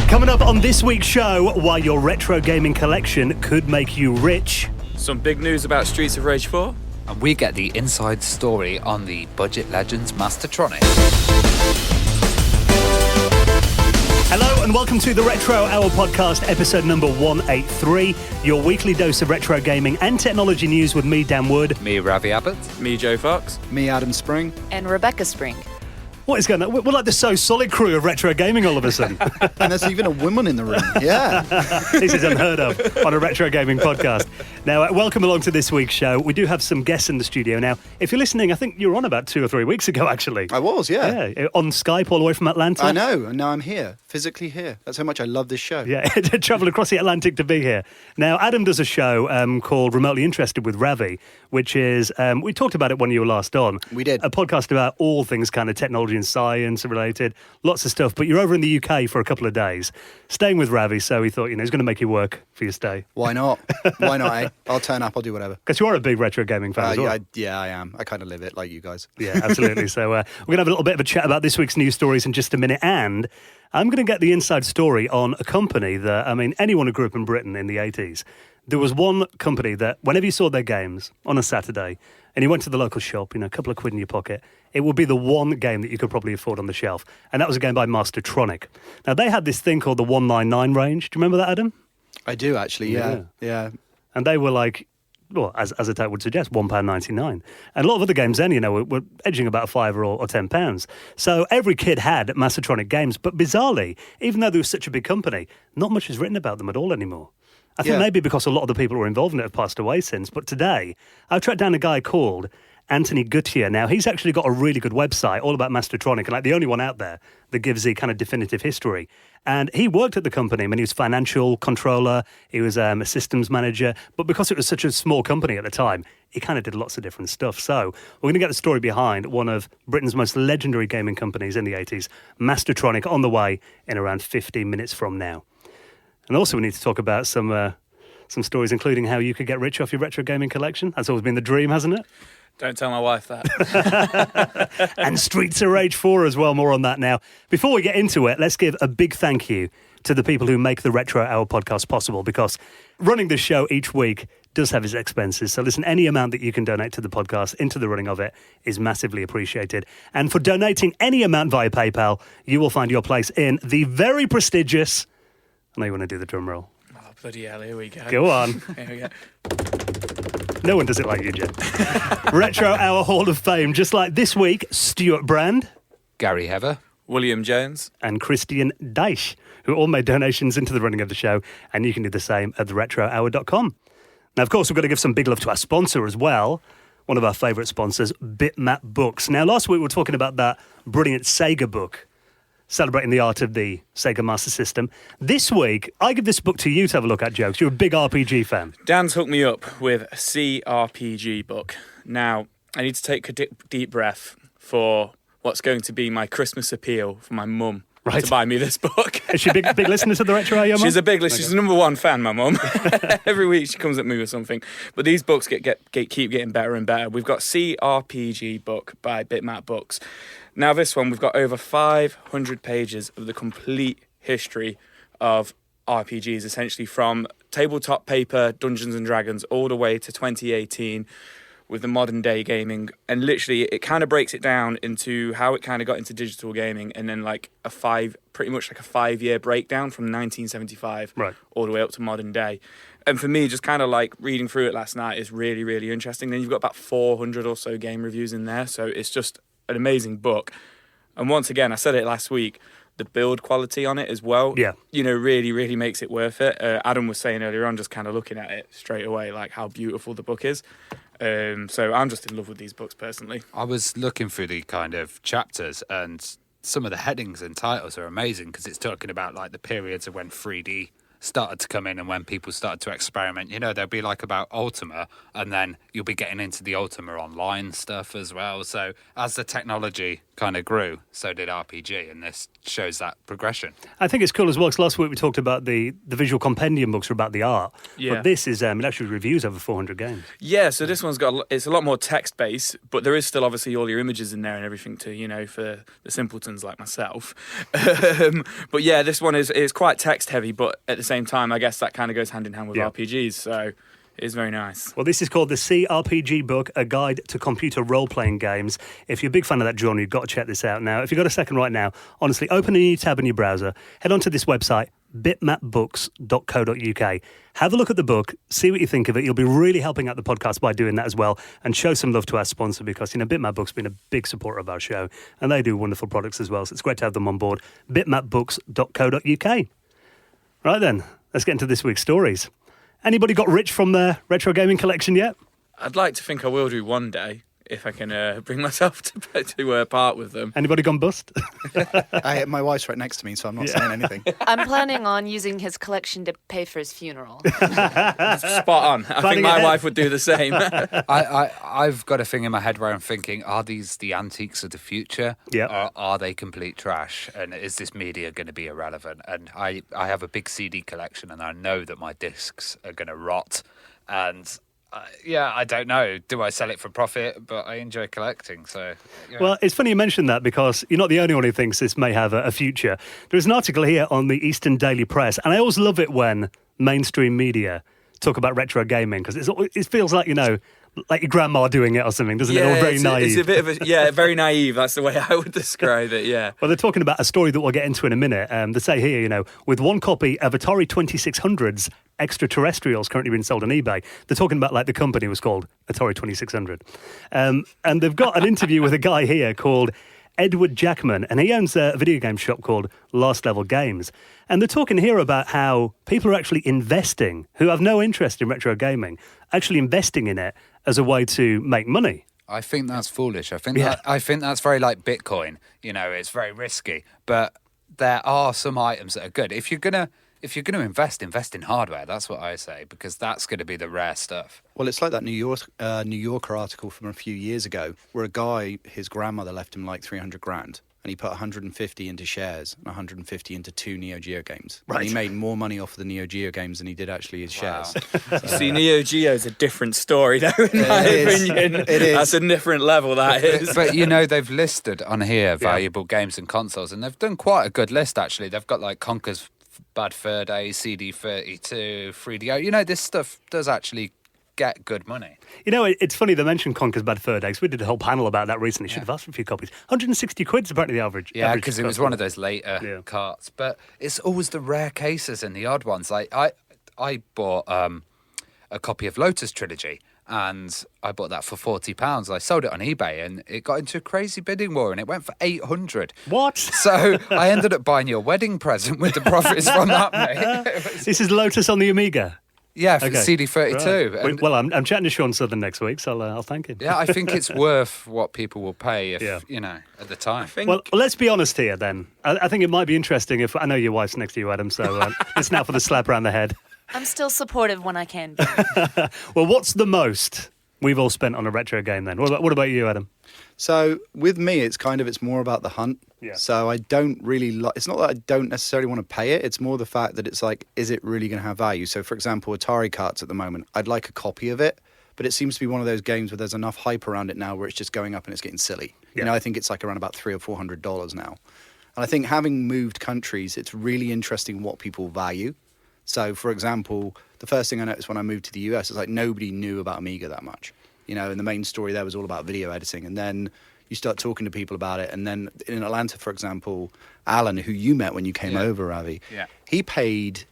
Coming up on this week's show, why your retro gaming collection could make you rich. Some big news about Streets of Rage 4. And we get the inside story on the Budget Legends Mastertronic. Hello and welcome to the Retro Hour podcast, episode number 183, your weekly dose of retro gaming and technology news with me, Dan Wood. Me, Ravi Abbott. Me, Joe Fox. Me, Adam Spring. And Rebecca Spring. What is going on? We're like the So Solid crew of retro gaming all of a sudden. And there's even a woman in the room. Yeah. This is unheard of on a retro gaming podcast. Now, welcome along to this week's show. We do have some guests in the studio. Now, if you're listening, I think you were on about 2 or 3 weeks ago, actually. I was, yeah. Yeah, on Skype all the way from Atlanta. I know, and now I'm here, physically here. That's how much I love this show. Yeah, travel across the Atlantic to be here. Now, Adam does a show called Remotely Interested with Ravi, which is, we talked about it when you were last on. We did. A podcast about all things kind of technology and science related, lots of stuff. But you're over in the UK for a couple of days, staying with Ravi, so he thought, he's going to make you work for your stay. Why not? Why not, eh? I'll turn up, I'll do whatever. Because you are a big retro gaming fan as well. I am. I kind of live it, like you guys. Yeah, absolutely. So we're going to have a little bit of a chat about this week's news stories in just a minute, and I'm going to get the inside story on a company that, anyone who grew up in Britain in the 80s, there was one company that whenever you saw their games on a Saturday and you went to the local shop, a couple of quid in your pocket, it would be the one game that you could probably afford on the shelf. And that was a game by Mastertronic. Now, they had this thing called the 199 range. Do you remember that, Adam? I do, actually, yeah. And they were like, well, as a tag would suggest, £1.99. And a lot of other games then, were edging about £5 or £10. So every kid had Mastertronic games. But bizarrely, even though they were such a big company, not much is written about them at all anymore. I think maybe because a lot of the people who were involved in it have passed away since. But today, I've tracked down a guy called Anthony Gutierrez. Now, he's actually got a really good website all about Mastertronic, and the only one out there that gives the kind of definitive history. And he worked at the company. He was financial controller, he was a systems manager, but because it was such a small company at the time, he kind of did lots of different stuff. So we're going to get the story behind one of Britain's most legendary gaming companies in the 80s, Mastertronic, on the way in around 15 minutes from now. And also we need to talk about some stories, including how you could get rich off your retro gaming collection. That's always been the dream, hasn't it? Don't tell my wife that. And Streets of Rage 4 as well, more on that now. Before we get into it, let's give a big thank you to the people who make the Retro Hour podcast possible, because running this show each week does have its expenses. So listen, any amount that you can donate to the podcast into the running of it is massively appreciated. And for donating any amount via PayPal, you will find your place in the very prestigious... I know you want to do the drum roll. Oh, bloody hell, here we go. Go on. Here we go. No one does it like you, Jen. Retro Hour Hall of Fame, just like this week, Stuart Brand, Gary Heather, William Jones, and Christian Deich, who all made donations into the running of the show, and you can do the same at theretrohour.com. Now, of course, we've got to give some big love to our sponsor as well, one of our favourite sponsors, Bitmap Books. Now, last week we were talking about that brilliant Sega book, celebrating the art of the Sega Master System. This week, I give this book to you to have a look at, Joe, 'cause you're a big RPG fan. Dan's hooked me up with a CRPG book. Now, I need to take a deep breath for what's going to be my Christmas appeal for my mum to buy me this book. Is she a big listener to the Retro Hour, your mum? She's a big listener. She's the number one fan, my mum. Every week she comes at me with something. But these books keep getting better and better. We've got CRPG book by Bitmap Books. Now this one, we've got over 500 pages of the complete history of RPGs, essentially from tabletop paper, Dungeons and Dragons, all the way to 2018 with the modern day gaming. And literally, it kind of breaks it down into how it kind of got into digital gaming, and then pretty much like a 5-year breakdown from 1975 all the way up to modern day. And for me, just kind of like reading through it last night is really, really interesting. Then you've got about 400 or so game reviews in there. So it's just an amazing book. And once again, I said it last week, the build quality on it as well, really, really makes it worth it. Adam was saying earlier on, just kind of looking at it straight away, like how beautiful the book is. So I'm just in love with these books personally. I was looking through the kind of chapters, and some of the headings and titles are amazing because it's talking about like the periods of when 3D started to come in and when people started to experiment. There'll be like about Ultima, and then you'll be getting into the Ultima Online stuff as well. So as the technology kind of grew, so did RPG, and this shows that progression. I think it's cool as well, because last week we talked about the visual compendium books are about the art. Yeah. But this is, it actually reviews over 400 games. Yeah, so this one's it's a lot more text-based, but there is still obviously all your images in there and everything to, for the simpletons like myself. But yeah, this one is quite text-heavy, but at the same time, I guess that kind of goes hand in hand with RPGs, so it is very nice. Well, this is called the CRPG Book, A Guide to Computer Role-Playing Games. If you're a big fan of that genre, you've got to check this out now. If you've got a second right now, honestly, open a new tab in your browser, head onto this website, bitmapbooks.co.uk. Have a look at the book, see what you think of it. You'll be really helping out the podcast by doing that as well, and show some love to our sponsor, because, Bitmap Books has been a big supporter of our show, and they do wonderful products as well, so it's great to have them on board. bitmapbooks.co.uk. Right then, let's get into this week's stories. Anybody got rich from their retro gaming collection yet? I'd like to think I will do one day, if I can bring myself to part with them. Anybody gone bust? My wife's right next to me, so I'm not saying anything. I'm planning on using his collection to pay for his funeral. Spot on. I think my wife would do the same. I've got a thing in my head where I'm thinking, are these the antiques of the future? Yeah. Or are they complete trash? And is this media going to be irrelevant? And I have a big CD collection, and I know that my discs are going to rot. And I don't know. Do I sell it for profit? But I enjoy collecting, so... Yeah. Well, it's funny you mentioned that, because you're not the only one who thinks this may have a future. There's an article here on the Eastern Daily Press, and I always love it when mainstream media talk about retro gaming, because it feels like, like your grandma doing it or something, doesn't it? Or very naive. It's a bit of very naive. That's the way I would describe it, yeah. Well, they're talking about a story that we'll get into in a minute. They say here, with one copy of Atari 2600's Extraterrestrials currently being sold on eBay. They're talking about, like, the company was called Atari 2600. And they've got an interview with a guy here called Edward Jackman, and he owns a video game shop called Last Level Games. And they're talking here about how people are actually investing, who have no interest in retro gaming, actually investing in it as a way to make money. I think that's foolish. I think that's very like Bitcoin. It's very risky, but there are some items that are good. If you're gonna invest in hardware. That's what I say, because that's going to be the rare stuff. Well, it's like that New Yorker article from a few years ago, where a guy, his grandmother left him like 300 grand, and he put 150 into shares and 150 into 2 Neo Geo games. Right. And he made more money off the Neo Geo games than he did actually his shares. See, Neo Geo is a different story, though, in my opinion. It is. That's a different level, that is. But, they've listed on here valuable games and consoles, and they've done quite a good list, actually. They've got, like, Conker's Bad Fur Day, CD32, 3DO. This stuff does actually get good money. It's funny they mentioned Conker's Bad Fur Days. We did a whole panel about that recently. Should have asked for a few copies. 160 quid is apparently the average. Yeah, because it was one of those later carts. But it's always the rare cases and the odd ones. Like I bought a copy of Lotus Trilogy, and I bought that for £40. I sold it on eBay, and it got into a crazy bidding war, and it went for 800. What? So I ended up buying your wedding present with the profits from that, mate. This is Lotus on the Amiga. Yeah, for CD32. Right. Well, I'm chatting to Sean Southern next week, so I'll thank him. Yeah, I think it's worth what people will pay if, at the time. Well, let's be honest here then. I think it might be interesting if... I know your wife's next to you, Adam, so it's now for the slap around the head. I'm still supportive when I can be. Well, what's the most we've all spent on a retro game then? What about you, Adam? So with me, it's more about the hunt. Yeah. So I don't really it's not that I don't necessarily want to pay it. It's more the fact that it's like, is it really going to have value? So for example, Atari carts at the moment, I'd like a copy of it, but it seems to be one of those games where there's enough hype around it now where it's just going up and it's getting silly. Yeah. I think it's like around about $300 or $400 now. And I think having moved countries, it's really interesting what people value. So for example, the first thing I noticed when I moved to the US is like nobody knew about Amiga that much. And the main story there was all about video editing. And then you start talking to people about it. And then in Atlanta, for example, Alan, who you met when you came over, Ravi, he paid,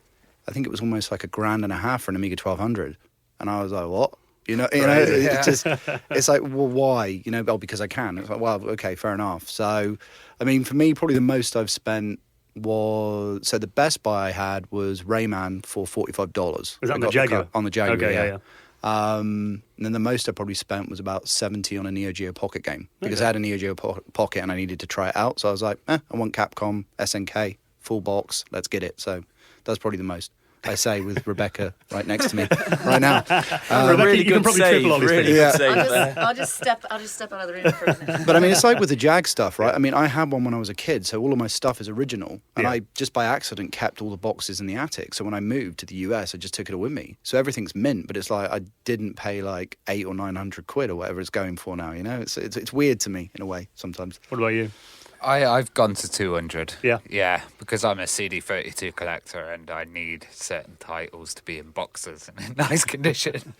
I think it was almost like $1,500 for an Amiga 1200. And I was like, what? It's like, well, why? Because I can. It's like, well, okay, fair enough. So, I mean, for me, probably the most I've spent so the best buy I had was Rayman for $45. Was that on the Jaguar? On the Jaguar, okay, yeah. And then the most I probably spent was about 70 on a Neo Geo Pocket game, because I had a Neo Geo Pocket and I needed to try it out. So I was like, I want Capcom, SNK, full box, let's get it. So that's probably the most. I say, with Rebecca right next to me right now. Rebecca, really you can good probably save. triple all these Really things. good Yeah. save there. I'll just step out of the room for a minute. But I mean, it's like with the Jag stuff, right? I mean, I had one when I was a kid, so all of my stuff is original. And Yeah. I just by accident kept all the boxes in the attic. So when I moved to the US, I just took it all with me. So everything's mint, but it's like I didn't pay like 800 or 900 quid or whatever it's going for now, you know? It's weird to me in a way sometimes. What about you? I've gone to 200. Yeah. Yeah, because I'm a CD32 collector and I need certain titles to be in boxes and in nice condition.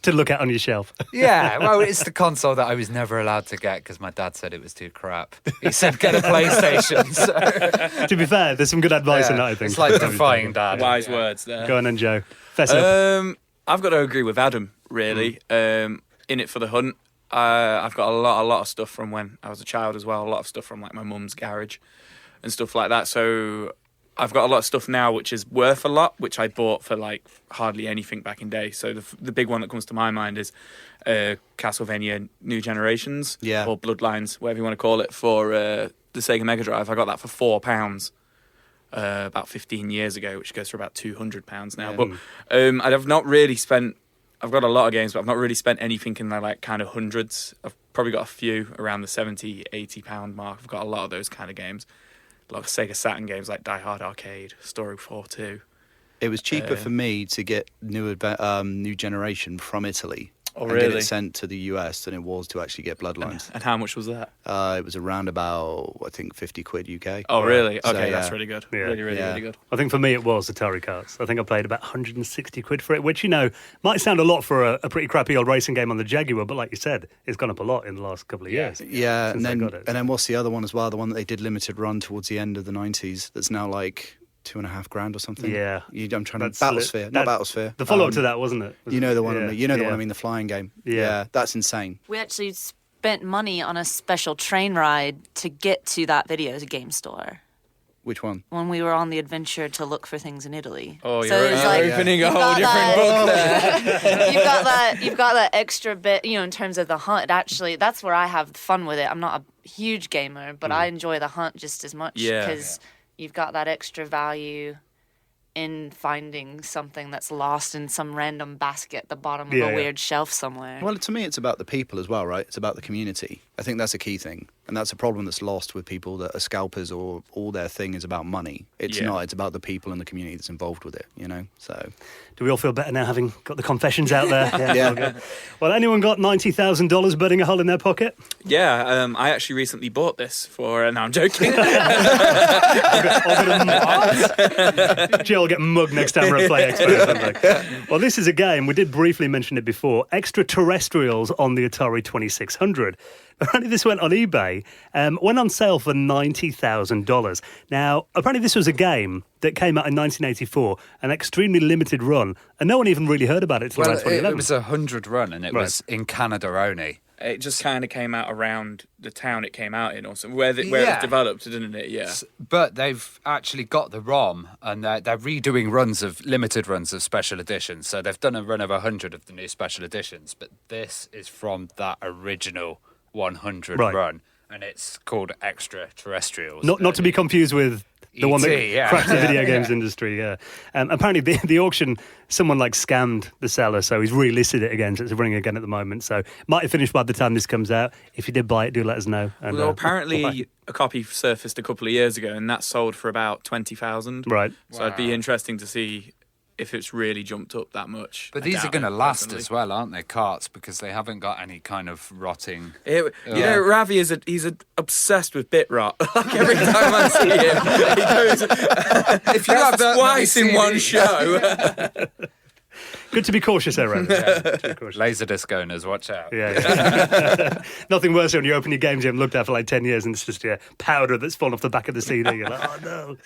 To look at on your shelf. Yeah, well, it's the console that I was never allowed to get because my dad said it was too crap. He said get a PlayStation. So. To be fair, there's some good advice in that, I think. It's like defying dad. Wise words there. Go on then, Joe. Fess up. I've got to agree with Adam, really. In it for the hunt. I've got a lot of stuff from when I was a child as well. A lot of stuff from like my mum's garage and stuff like that. So I've got a lot of stuff now which is worth a lot, which I bought for like hardly anything back in day. So the big one that comes to my mind is Castlevania New Generations, Yeah. or Bloodlines, whatever you want to call it, for the Sega Mega Drive. I got that for £4 about 15 years ago, which goes for about £200 now. Yeah. But I've not really spent. I've got a lot of games, but I've not really spent anything in the like kind of hundreds. I've probably got a few around the 70, 80 pound mark. I've got a lot of those kind of games. A lot of Sega Saturn games like Die Hard Arcade, Story 4-2. It was cheaper for me to get New Generation from Italy Oh, and really? get it sent to the US than it was to actually get Bloodlines. And how much was that? It was around about, I think, 50 quid UK. Oh, really? So, Okay, that's yeah. really good. Yeah. Really Yeah. good. I think for me it was Atari Carts. I think I paid about 160 quid for it, which, you know, might sound a lot for a pretty crappy old racing game on the Jaguar, but like you said, it's gone up a lot in the last couple of years. Yeah, since and they got it. then what's the other one as well? The one that they did limited run towards the end of the 90s that's now like $2,500 or something. Yeah. I'm trying to... That's Battlesphere. Not Battlesphere. The follow-up to that, wasn't it? You know the one, Yeah, you know the yeah. one I mean, the flying game. Yeah. That's insane. We actually spent money on a special train ride to get to that video game store Which one? when we were on the adventure to look for things in Italy. Oh, So you're it's like, opening a you've whole got different that- book there. you've got that extra bit, you know, in terms of the hunt. Actually, that's where I have fun with it. I'm not a huge gamer, but I enjoy the hunt just as much Yeah. because you've got that extra value in finding something that's lost in some random basket at the bottom of Yeah, a yeah. weird shelf somewhere. Well, to me, it's about the people as well, right? It's about the community. I think that's a key thing. And that's a problem that's lost with people that are scalpers or all their thing is about money. It's Yeah. not. It's about the people and the community that's involved with it, you know? So, Do we all feel better now having got the confessions out there? Yeah. Okay. Well, anyone got $90,000 burning a hole in their pocket? Yeah, I actually recently bought this for... No, I'm joking. Joe will get mugged next time we're at Play Expo or something. Well, this is a game, we did briefly mention it before, Extraterrestrials on the Atari 2600. Apparently this went on eBay, went on sale for $90,000. Now, apparently this was a game that came out in 1984, an extremely limited run, and no one even really heard about it until Well, around 2011. it was a 100 run and it Right. was in Canada only. It just kind of came out around the town it came out in, or something, where it was Yeah. developed, didn't it? Yeah. But they've actually got the ROM and they're redoing limited runs of special editions. So they've done a run of 100 of the new special editions, but this is from that original 100 Right. run, and it's called Extraterrestrials. Not to be confused with the one that E.T., yeah. cracked the video Yeah. games industry, yeah. Apparently, the auction, someone like scammed the seller, so he's relisted it again, so it's running again at the moment. So might have finished by the time this comes out. If you did buy it, do let us know. And, Well, we'll apparently buy- a copy surfaced a couple of years ago, and that sold for about 20,000. Right. So it'd be interesting to see if it's really jumped up that much. But I these are doubt going to it, last personally. as well, aren't they, carts? Because they haven't got any kind of rotting. You know, Ravi he's obsessed with bit rot. Like every time I see him, he goes If you have that twice many in one CDs. show. Good to be cautious there, Randy. Yeah, good to be cautious. Laserdisc owners, watch out. Yeah. Nothing worse than when you open your games you haven't looked at for like 10 years and it's just powder that's fallen off the back of the CD. You're like, oh no.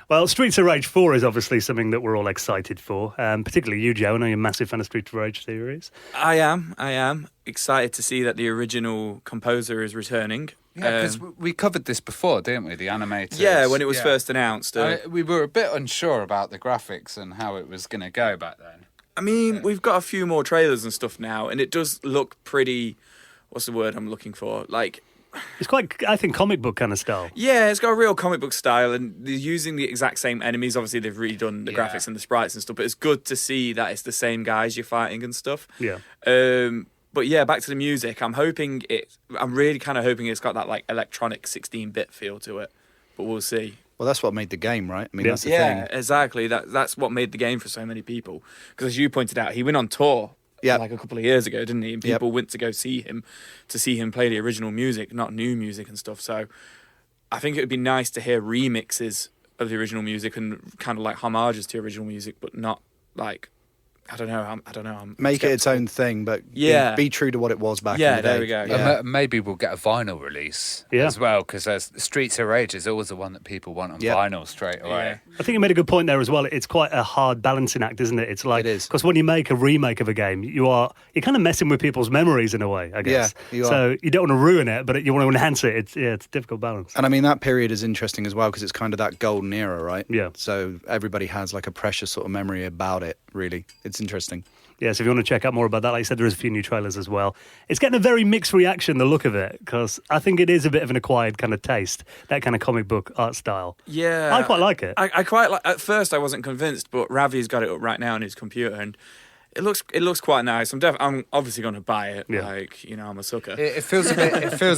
Well, Streets of Rage 4 is obviously something that we're all excited for, particularly you, Joe. I know you're a massive fan of Streets of Rage series. I am excited to see that the original composer is returning. Yeah, because we covered this before, didn't we? The animators. Yeah, when it was Yeah. first announced. We were a bit unsure about the graphics and how it was going to go back then. I mean, we've got a few more trailers and stuff now, and it does look pretty. What's the word I'm looking for? Like It's quite, I think, comic book kind of style. Yeah, it's got a real comic book style, and they're using the exact same enemies. Obviously, they've redone the graphics and the sprites and stuff, but it's good to see that it's the same guys you're fighting and stuff. Yeah. But yeah, back to the music. I'm really kind of hoping it's got that like electronic 16-bit feel to it, but we'll see. Well, that's what made the game, right? I mean, Yeah. that's the Yeah, thing. exactly. That's what made the game for so many people. Because as you pointed out, he went on tour Yeah. like a couple of years ago, didn't he? And Yep. people went to go see him play the original music, not new music and stuff. So I think it would be nice to hear remixes of the original music and kind of like homages to original music, but not like I don't know. I'm Make it its skeptical. own thing, but Yeah. be true to what it was back in Yeah, the day. there we go. Yeah. Maybe we'll get a vinyl release Yeah. as well, because Streets of Rage is always the one that people want on Yeah. vinyl straight away. I think you made a good point there as well. It's quite a hard balancing act, isn't it? It's like, It is. because when you make a remake of a game, you're kind of messing with people's memories in a way, I guess. Yeah, you are. So you don't want to ruin it, but you want to enhance it. It's a difficult balance. And I mean, that period is interesting as well because it's kind of that golden era, right? Yeah. So everybody has like a precious sort of memory about it, really. It's interesting. Yeah, so if you want to check out more about that, like I said, there is a few new trailers as well. It's getting a very mixed reaction, the look of it, because I think it is a bit of an acquired kind of taste, that kind of comic book art style. Yeah, I quite like it. I quite like. At first, I wasn't convinced, but Ravi's got it up right now on his computer, and it looks quite nice. I'm obviously going to buy it. Yeah. Like I'm a sucker. It feels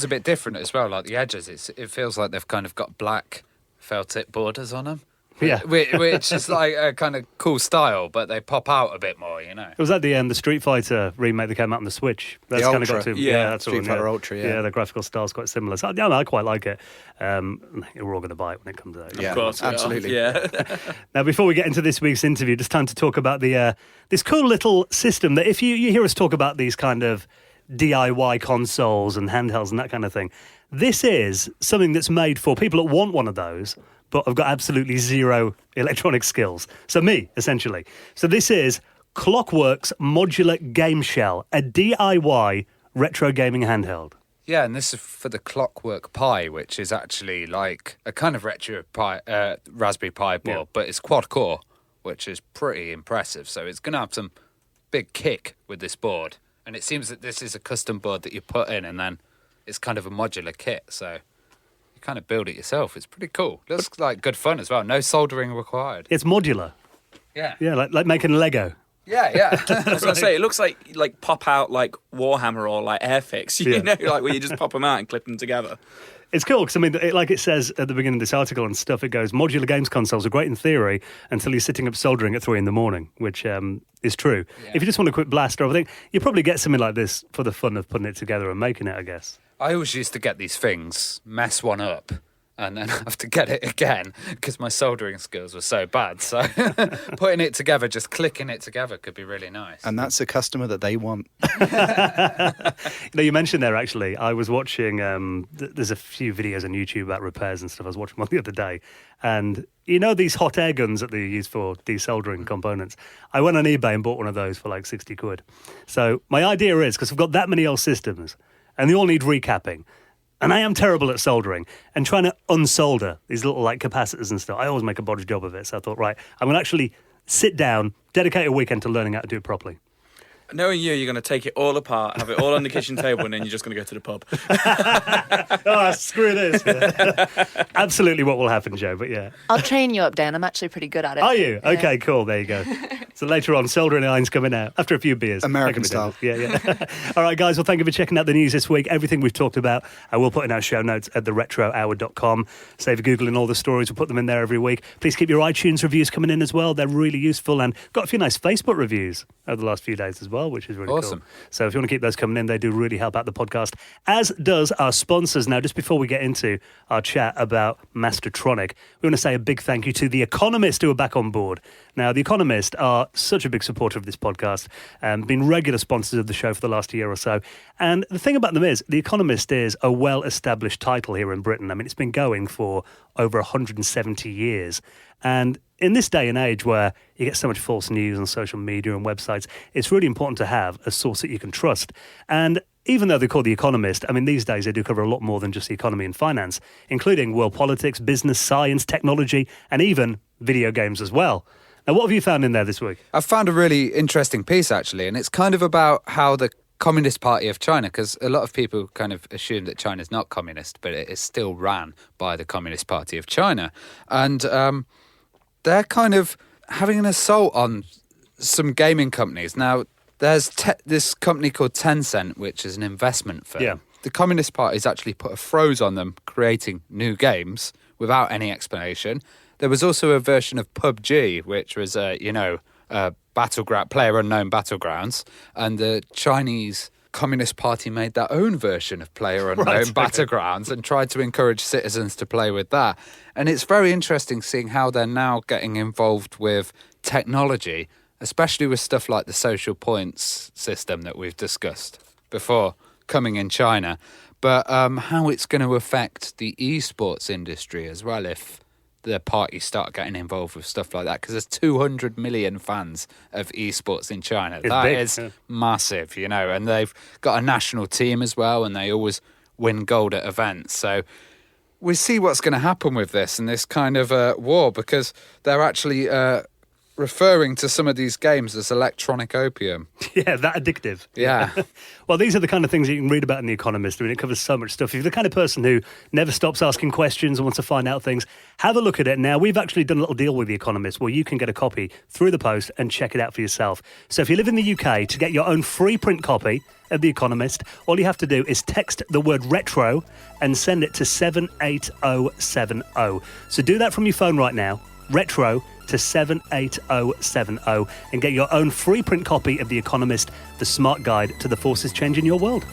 a bit different as well. Like the edges, it feels like they've kind of got black felt tip borders on them. Yeah. Which is like a kind of cool style, but they pop out a bit more, you know. It was at the Street Fighter remake that came out on the Switch. That's The kind of got Ultra. to Yeah, that's Street all, Fighter Ultra, yeah. Yeah, the graphical style's quite similar. So yeah, I quite like it. We're all going to buy it when it comes out. Yeah. Of course, we are. absolutely. Yeah. Now, before we get into this week's interview, just time to talk about the this cool little system that if you hear us talk about these kind of DIY consoles and handhelds and that kind of thing, this is something that's made for people that want one of those, but have got absolutely zero electronic skills. So me, essentially. So this is Clockwork's Modular Game Shell, a DIY retro gaming handheld. Yeah, and this is for the Clockwork Pi, which is actually like a kind of retro Raspberry Pi board, Yeah. but it's quad core, which is pretty impressive. So it's going to have some big kick with this board. And it seems that this is a custom board that you put in, and then it's kind of a modular kit. So you kind of build it yourself. It's pretty cool. Looks like good fun as well. No soldering required. It's modular. Yeah. Yeah, like making Lego. Yeah. I was gonna say it looks like pop out like Warhammer or like Airfix. You Yeah. know, like where you just pop them out and clip them together. It's cool because, I mean, like it says at the beginning of this article and stuff, it goes, modular games consoles are great in theory until you're sitting up soldering at 3 a.m, which is true. Yeah. If you just want a quick blast or everything, you probably get something like this for the fun of putting it together and making it, I guess. I always used to get these things, mess one up, and then have to get it again because my soldering skills were so bad. So putting it together, just clicking it together could be really nice. And that's the customer that they want. You mentioned there, actually, I was watching, there's a few videos on YouTube about repairs and stuff. I was watching one the other day. And you know these hot air guns that they use for desoldering components? I went on eBay and bought one of those for like 60 quid. So my idea is, because I've got that many old systems, and they all need recapping, and I am terrible at soldering and trying to unsolder these little like capacitors and stuff. I always make a bodge job of it. So I thought, right, I'm going to actually sit down, dedicate a weekend to learning how to do it properly. Knowing you're going to take it all apart, have it all on the kitchen table, and then you're just going to go to the pub. Oh, screw this. Absolutely what will happen, Joe, but yeah. I'll train you up, Dan. I'm actually pretty good at it. Are you? Yeah. Okay, cool. There you go. So later on, soldering irons coming out after a few beers. American That can be style. done. Yeah. All right, guys. Well, thank you for checking out the news this week. Everything we've talked about, we'll put in our show notes at theretrohour.com. So if you're Googling all the stories, we'll put them in there every week. Please keep your iTunes reviews coming in as well. They're really useful. And got a few nice Facebook reviews over the last few days as well, which is really Awesome. cool. So if you want to keep those coming in, they do really help out the podcast, as does our sponsors. Now, just before we get into our chat about Mastertronic, we want to say a big thank you to The Economist, who are back on board. Now, The Economist are such a big supporter of this podcast, been regular sponsors of the show for the last year or so. And the thing about them is, The Economist is a well-established title here in Britain. I mean, it's been going for over 170 years. And in this day and age where you get so much false news on social media and websites, it's really important to have a source that you can trust. And even though they're called The Economist, I mean, these days they do cover a lot more than just the economy and finance, including world politics, business, science, technology, and even video games as well. Now, what have you found in there this week? I've found a really interesting piece, actually, and it's kind of about how the Communist Party of China, because a lot of people kind of assume that China's not communist, but it is still ran by the Communist Party of China. And they're kind of having an assault on some gaming companies. Now, there's this company called Tencent, which is an investment firm. Yeah. The Communist Party's actually put a froze on them creating new games without any explanation. There was also a version of PUBG, which was, battleground, player-unknown battlegrounds, and the Chinese Communist Party made their own version of player-unknown battlegrounds and tried to encourage citizens to play with that. And it's very interesting seeing how they're now getting involved with technology, especially with stuff like the social points system that we've discussed before coming in China, but how it's going to affect the esports industry as well if the parties start getting involved with stuff like that, because there's 200 million fans of esports in China. That is massive, and they've got a national team as well, and they always win gold at events. So we see what's going to happen with this and this kind of war, because they're actually referring to some of these games as electronic opium. Yeah, that addictive. Yeah. Well, these are the kind of things that you can read about in The Economist. I mean, it covers so much stuff. If you're the kind of person who never stops asking questions and wants to find out things, have a look at it. Now, we've actually done a little deal with The Economist where you can get a copy through the post and check it out for yourself. So if you live in the UK, to get your own free print copy of The Economist, all you have to do is text the word retro and send it to 78070. So do that from your phone right now, retro, to 78070, and get your own free print copy of The Economist, the smart guide to the forces changing your world.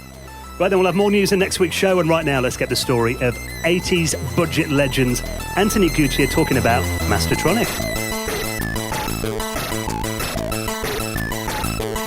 Right then, we'll have more news in next week's show, and right now let's get the story of 80s budget legends Anthony Gutierrez talking about Mastertronic.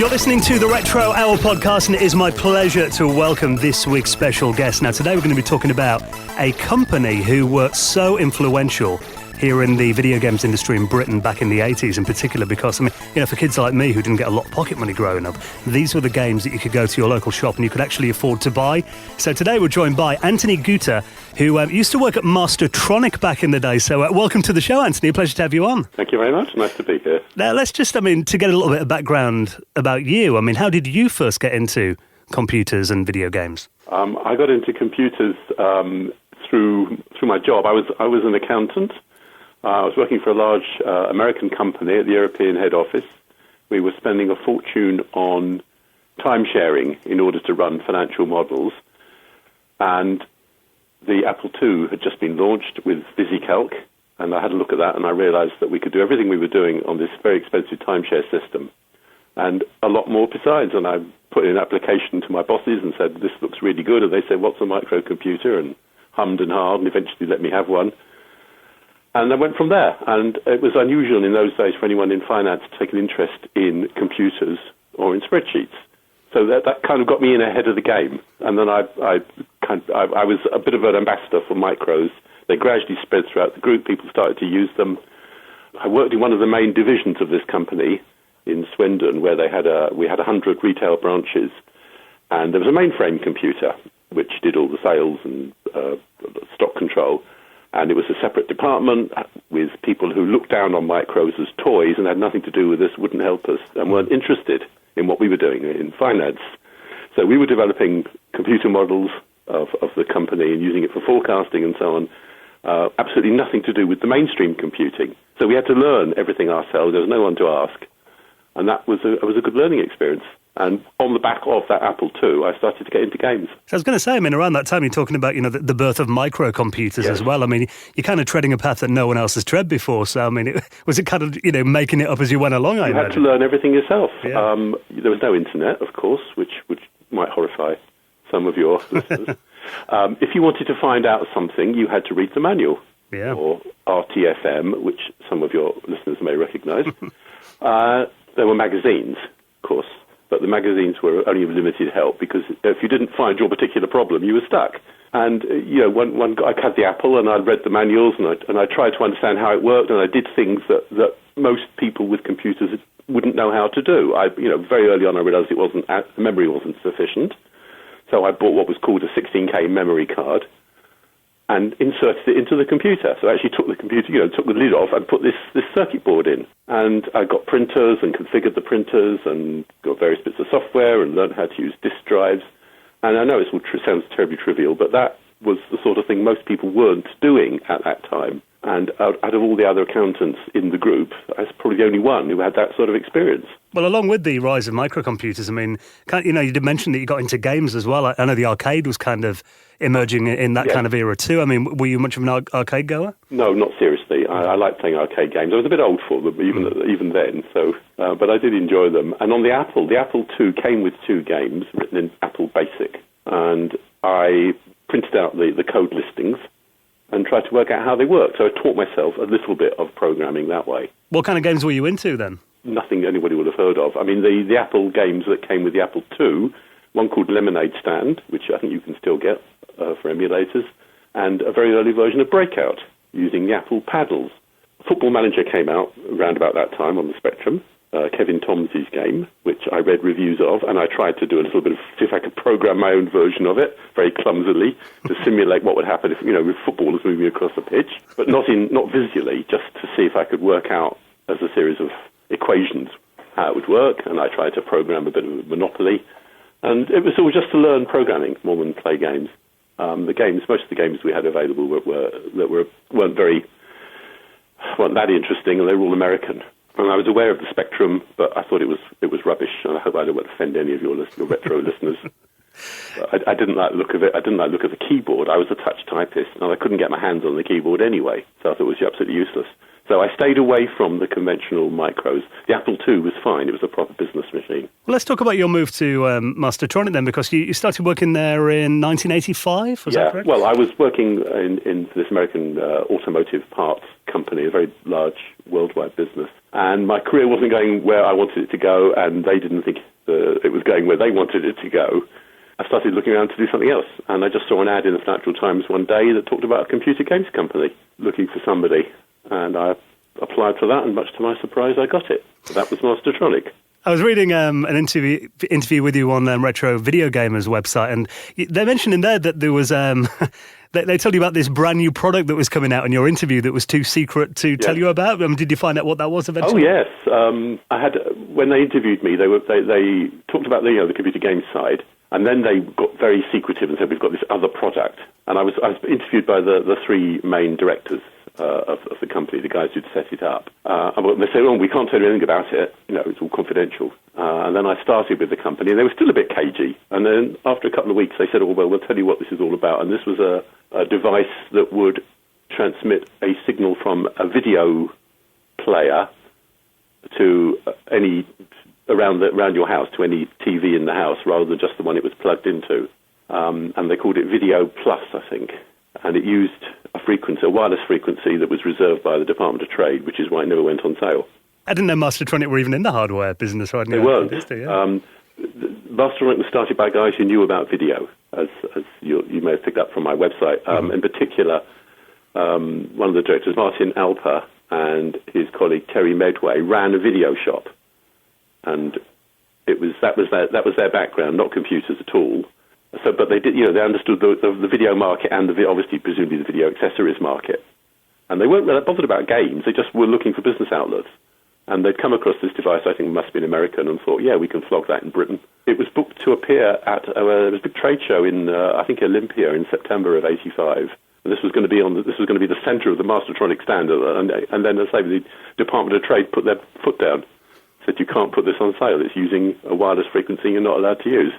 You're listening to the Retro Hour podcast, and it is my pleasure to welcome this week's special guest. Now, today we're going to be talking about a company who were so influential here in the video games industry in Britain back in the 80s, in particular because, for kids like me who didn't get a lot of pocket money growing up, these were the games that you could go to your local shop and you could actually afford to buy. So today we're joined by Anthony Gutierrez, who used to work at Mastertronic back in the day. So welcome to the show, Anthony. A pleasure to have you on. Thank you very much. Nice to be here. Now, let's just, to get a little bit of background about you. How did you first get into computers and video games? I got into computers through my job. I was an accountant. I was working for a large American company at the European head office. We were spending a fortune on time sharing in order to run financial models. And the Apple II had just been launched with VisiCalc, and I had a look at that and I realized that we could do everything we were doing on this very expensive timeshare system and a lot more besides. And I put in an application to my bosses and said, this looks really good. And they said, what's a microcomputer? And hummed and hawed and eventually let me have one. And I went from there. And it was unusual in those days for anyone in finance to take an interest in computers or in spreadsheets. So that kind of got me in ahead of the game. And then I was a bit of an ambassador for micros. They gradually spread throughout the group. People started to use them. I worked in one of the main divisions of this company in Swindon, where we had 100 retail branches. And there was a mainframe computer, which did all the sales and stock control. And it was a separate department with people who looked down on micros as toys and had nothing to do with us, wouldn't help us, and weren't interested in what we were doing in finance. So we were developing computer models of the company and using it for forecasting and so on. Absolutely nothing to do with the mainstream computing. So we had to learn everything ourselves. There was no one to ask. And that was a good learning experience. And on the back of that Apple II, I started to get into games. So I was going to say, around that time you're talking about, the birth of microcomputers as well. You're kind of treading a path that no one else has tread before. So, was it kind of, making it up as you went along, I imagine? You had to learn everything yourself. Yeah. There was no internet, of course, which might horrify some of your listeners. If you wanted to find out something, you had to read the manual. Yeah. Or RTFM, which some of your listeners may recognise. There were magazines, of course. But the magazines were only of limited help because if you didn't find your particular problem, you were stuck. And, I had the Apple and I read the manuals and I tried to understand how it worked and I did things that most people with computers wouldn't know how to do. Very early on I realized the memory wasn't sufficient. So I bought what was called a 16K memory card and inserted it into the computer. So I actually took the computer, took the lid off and put this circuit board in. And I got printers and configured the printers and got various bits of software and learned how to use disk drives. And I know it sounds terribly trivial, but that was the sort of thing most people weren't doing at that time. And out of all the other accountants in the group, I was probably the only one who had that sort of experience. Well, along with the rise of microcomputers, I mean, you did mention that you got into games as well. I know the arcade was kind of emerging in that kind of era too. I mean, were you much of an arcade goer? No, not seriously. I liked playing arcade games. I was a bit old for them, even then. So, but I did enjoy them. And on the Apple II came with 2 games written in Apple Basic, and I printed out the code listings and tried to work out how they worked. So I taught myself a little bit of programming that way. What kind of games were you into then? Nothing anybody would have heard of. I mean, the Apple games that came with the Apple II, one called Lemonade Stand, which I think you can still get for emulators, and a very early version of Breakout using the Apple paddles. Football Manager came out around about that time on the Spectrum, Kevin Tomsey's game, which I read reviews of, and I tried to do a little bit of, see if I could program my own version of it, very clumsily, to simulate what would happen if, with footballers moving across the pitch, but not visually, just to see if I could work out as a series of equations how it would work, and I tried to program a bit of Monopoly, and it was all just to learn programming more than play games. Most of the games we had available weren't that interesting, and they were all American. And I was aware of the Spectrum, but I thought it was rubbish, and I hope I don't offend any of your retro listeners. I didn't like the look of it. I didn't like the look of the keyboard. I was a touch typist, and I couldn't get my hands on the keyboard anyway, so I thought it was absolutely useless. So I stayed away from the conventional micros. The Apple II was fine. It was a proper business machine. Well, let's talk about your move to Mastertronic then, because you started working there in 1985, was that correct? Well, I was working in this American automotive parts company, a very large worldwide business. And my career wasn't going where I wanted it to go, and they didn't think it was going where they wanted it to go. I started looking around to do something else, and I just saw an ad in the Financial Times one day that talked about a computer games company looking for somebody. And I applied for that, and much to my surprise, I got it. That was Mastertronic. I was reading an interview with you on Retro Video Gamers website, and they mentioned in there that there was they told you about this brand new product that was coming out in your interview that was too secret to tell you about. Did you find out what that was eventually? Oh yes, I had when they interviewed me, they talked about the computer games side, and then they got very secretive and said we've got this other product. And I was interviewed by the 3 main directors of the company, the guys who'd set it up. And they said, "Oh, we can't tell you anything about it. It's all confidential." And then I started with the company, and they were still a bit cagey. And then after a couple of weeks, they said, "Oh, well, we'll tell you what this is all about." And this was a device that would transmit a signal from a video player to any around your house, to any TV in the house, rather than just the one it was plugged into. And they called it Video Plus, I think. And it used a wireless frequency that was reserved by the Department of Trade, which is why it never went on sale. I didn't know Mastertronic were even in the hardware business. Right? They weren't. Mastertronic was started by guys who knew about video, as you may have picked up from my website. In particular, one of the directors, Martin Alper, and his colleague Terry Medway ran a video shop, and that was their background, not computers at all. So, but they did, they understood the video market and obviously, presumably, the video accessories market. And they weren't really bothered about games. They just were looking for business outlets. And they'd come across this device, I think it must have been American, and thought, yeah, we can flog that in Britain. It was booked to appear at there was a big trade show in, I think, Olympia in September of '85. And this was going to be the centre of the Mastertronic stand. And then, as I say, the Department of Trade put their foot down, said you can't put this on sale. It's using a wireless frequency you're not allowed to use.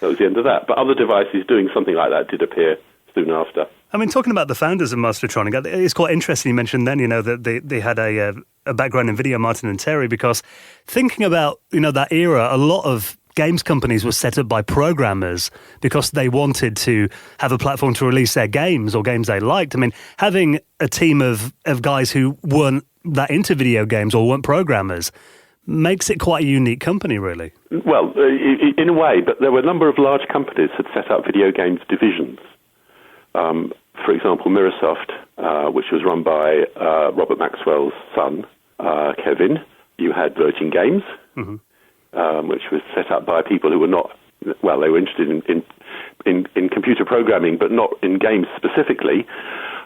That was the end of that. But other devices doing something like that did appear soon after. I mean, talking about the founders of Mastertronic, it's quite interesting you mentioned then, that they had a background in video, Martin and Terry, because thinking about, that era, a lot of games companies were set up by programmers because they wanted to have a platform to release their games or games they liked. I mean, having a team of guys who weren't that into video games or weren't programmers makes it quite a unique company, really. Well, in a way, but there were a number of large companies that set up video games divisions. For example, Microsoft, which was run by Robert Maxwell's son, Kevin. You had Virgin Games, which was set up by people who were not, they were interested in in computer programming, but not in games specifically,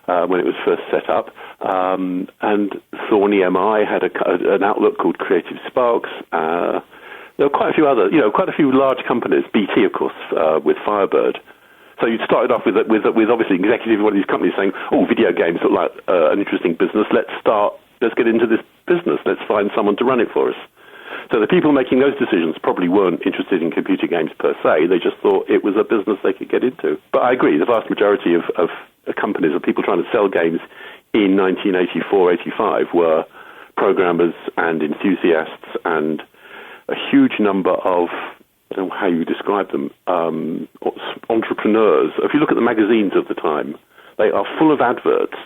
when it was first set up. And Thorn EMI had an outlook called Creative Sparks. There were quite a few other, quite a few large companies. BT, of course, with Firebird. So you started off with obviously executives of one of these companies saying, "Oh, video games look like an interesting business. Let's get into this business. Let's find someone to run it for us." So the people making those decisions probably weren't interested in computer games per se. They just thought it was a business they could get into. But I agree, the vast majority of companies, of people trying to sell games in 1984, 85 were programmers and enthusiasts and a huge number of, I don't know how you describe them, entrepreneurs. If you look at the magazines of the time, they are full of adverts